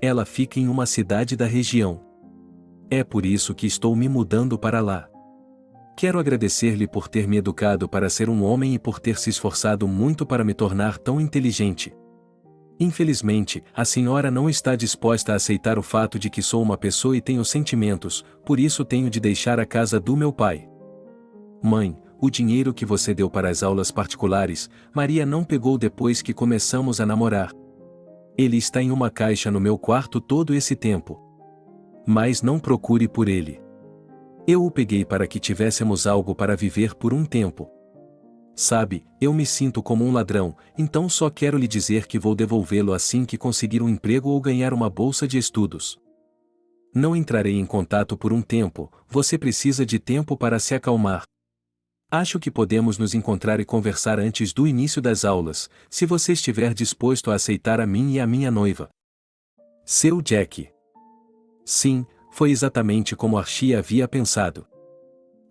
Ela fica em uma cidade da região. É por isso que estou me mudando para lá. Quero agradecer-lhe por ter me educado para ser um homem e por ter se esforçado muito para me tornar tão inteligente. Infelizmente, a senhora não está disposta a aceitar o fato de que sou uma pessoa e tenho sentimentos, por isso tenho de deixar a casa do meu pai. Mãe, o dinheiro que você deu para as aulas particulares, Maria não pegou depois que começamos a namorar. Ele está em uma caixa no meu quarto todo esse tempo. Mas não procure por ele. Eu o peguei para que tivéssemos algo para viver por um tempo. Sabe, eu me sinto como um ladrão, então só quero lhe dizer que vou devolvê-lo assim que conseguir um emprego ou ganhar uma bolsa de estudos. Não entrarei em contato por um tempo, você precisa de tempo para se acalmar. Acho que podemos nos encontrar e conversar antes do início das aulas, se você estiver disposto a aceitar a mim e a minha noiva. Seu Jack. Sim, foi exatamente como Archie havia pensado.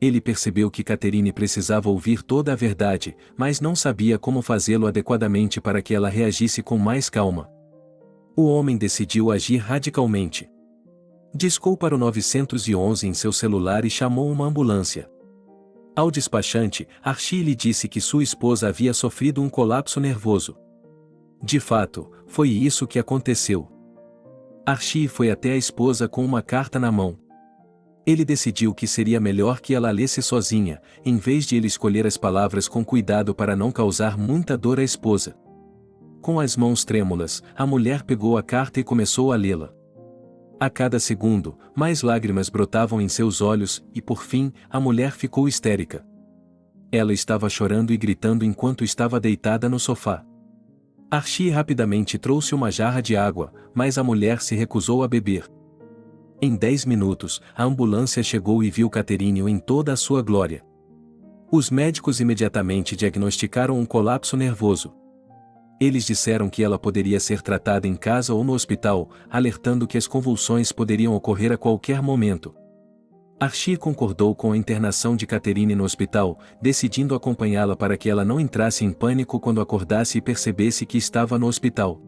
Ele percebeu que Catherine precisava ouvir toda a verdade, mas não sabia como fazê-lo adequadamente para que ela reagisse com mais calma. O homem decidiu agir radicalmente. Discou para o 911 em seu celular e chamou uma ambulância. Ao despachante, Archie lhe disse que sua esposa havia sofrido um colapso nervoso. De fato, foi isso que aconteceu. Archie foi até a esposa com uma carta na mão. Ele decidiu que seria melhor que ela lesse sozinha, em vez de ele escolher as palavras com cuidado para não causar muita dor à esposa. Com as mãos trêmulas, a mulher pegou a carta e começou a lê-la. A cada segundo, mais lágrimas brotavam em seus olhos, e por fim, a mulher ficou histérica. Ela estava chorando e gritando enquanto estava deitada no sofá. Archie rapidamente trouxe uma jarra de água, mas a mulher se recusou a beber. Em 10 minutos, a ambulância chegou e viu Catherine em toda a sua glória. Os médicos imediatamente diagnosticaram um colapso nervoso. Eles disseram que ela poderia ser tratada em casa ou no hospital, alertando que as convulsões poderiam ocorrer a qualquer momento. Archie concordou com a internação de Catherine no hospital, decidindo acompanhá-la para que ela não entrasse em pânico quando acordasse e percebesse que estava no hospital.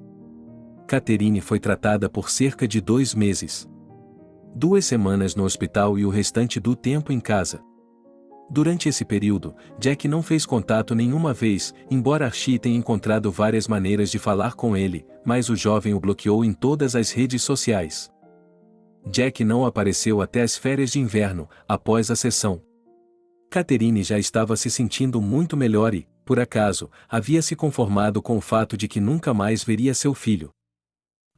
Catherine foi tratada por cerca de 2 meses. 2 semanas no hospital e o restante do tempo em casa. Durante esse período, Jack não fez contato nenhuma vez, embora Archie tenha encontrado várias maneiras de falar com ele, mas o jovem o bloqueou em todas as redes sociais. Jack não apareceu até as férias de inverno, após a sessão. Catherine já estava se sentindo muito melhor e, por acaso, havia se conformado com o fato de que nunca mais veria seu filho.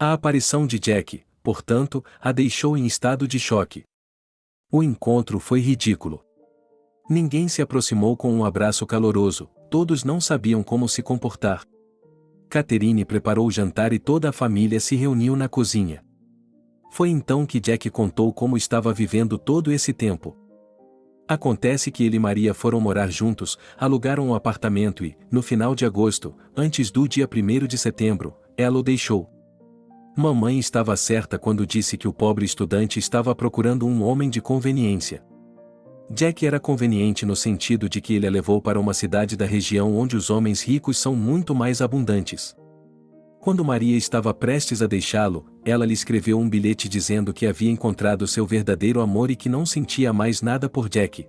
A aparição de Jack, portanto, a deixou em estado de choque. O encontro foi ridículo. Ninguém se aproximou com um abraço caloroso, todos não sabiam como se comportar. Catherine preparou o jantar e toda a família se reuniu na cozinha. Foi então que Jack contou como estava vivendo todo esse tempo. Acontece que ele e Maria foram morar juntos, alugaram um apartamento e, no final de agosto, antes do dia 1º de setembro, ela o deixou. Mamãe estava certa quando disse que o pobre estudante estava procurando um homem de conveniência. Jack era conveniente no sentido de que ele a levou para uma cidade da região onde os homens ricos são muito mais abundantes. Quando Maria estava prestes a deixá-lo, ela lhe escreveu um bilhete dizendo que havia encontrado seu verdadeiro amor e que não sentia mais nada por Jack.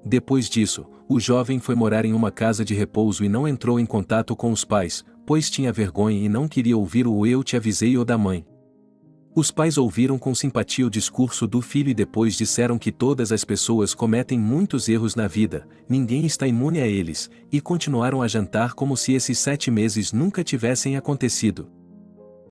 Depois disso, o jovem foi morar em uma casa de repouso e não entrou em contato com os pais, pois tinha vergonha e não queria ouvir o "eu te avisei" ou da mãe. Os pais ouviram com simpatia o discurso do filho e depois disseram que todas as pessoas cometem muitos erros na vida, ninguém está imune a eles, e continuaram a jantar como se esses 7 meses nunca tivessem acontecido.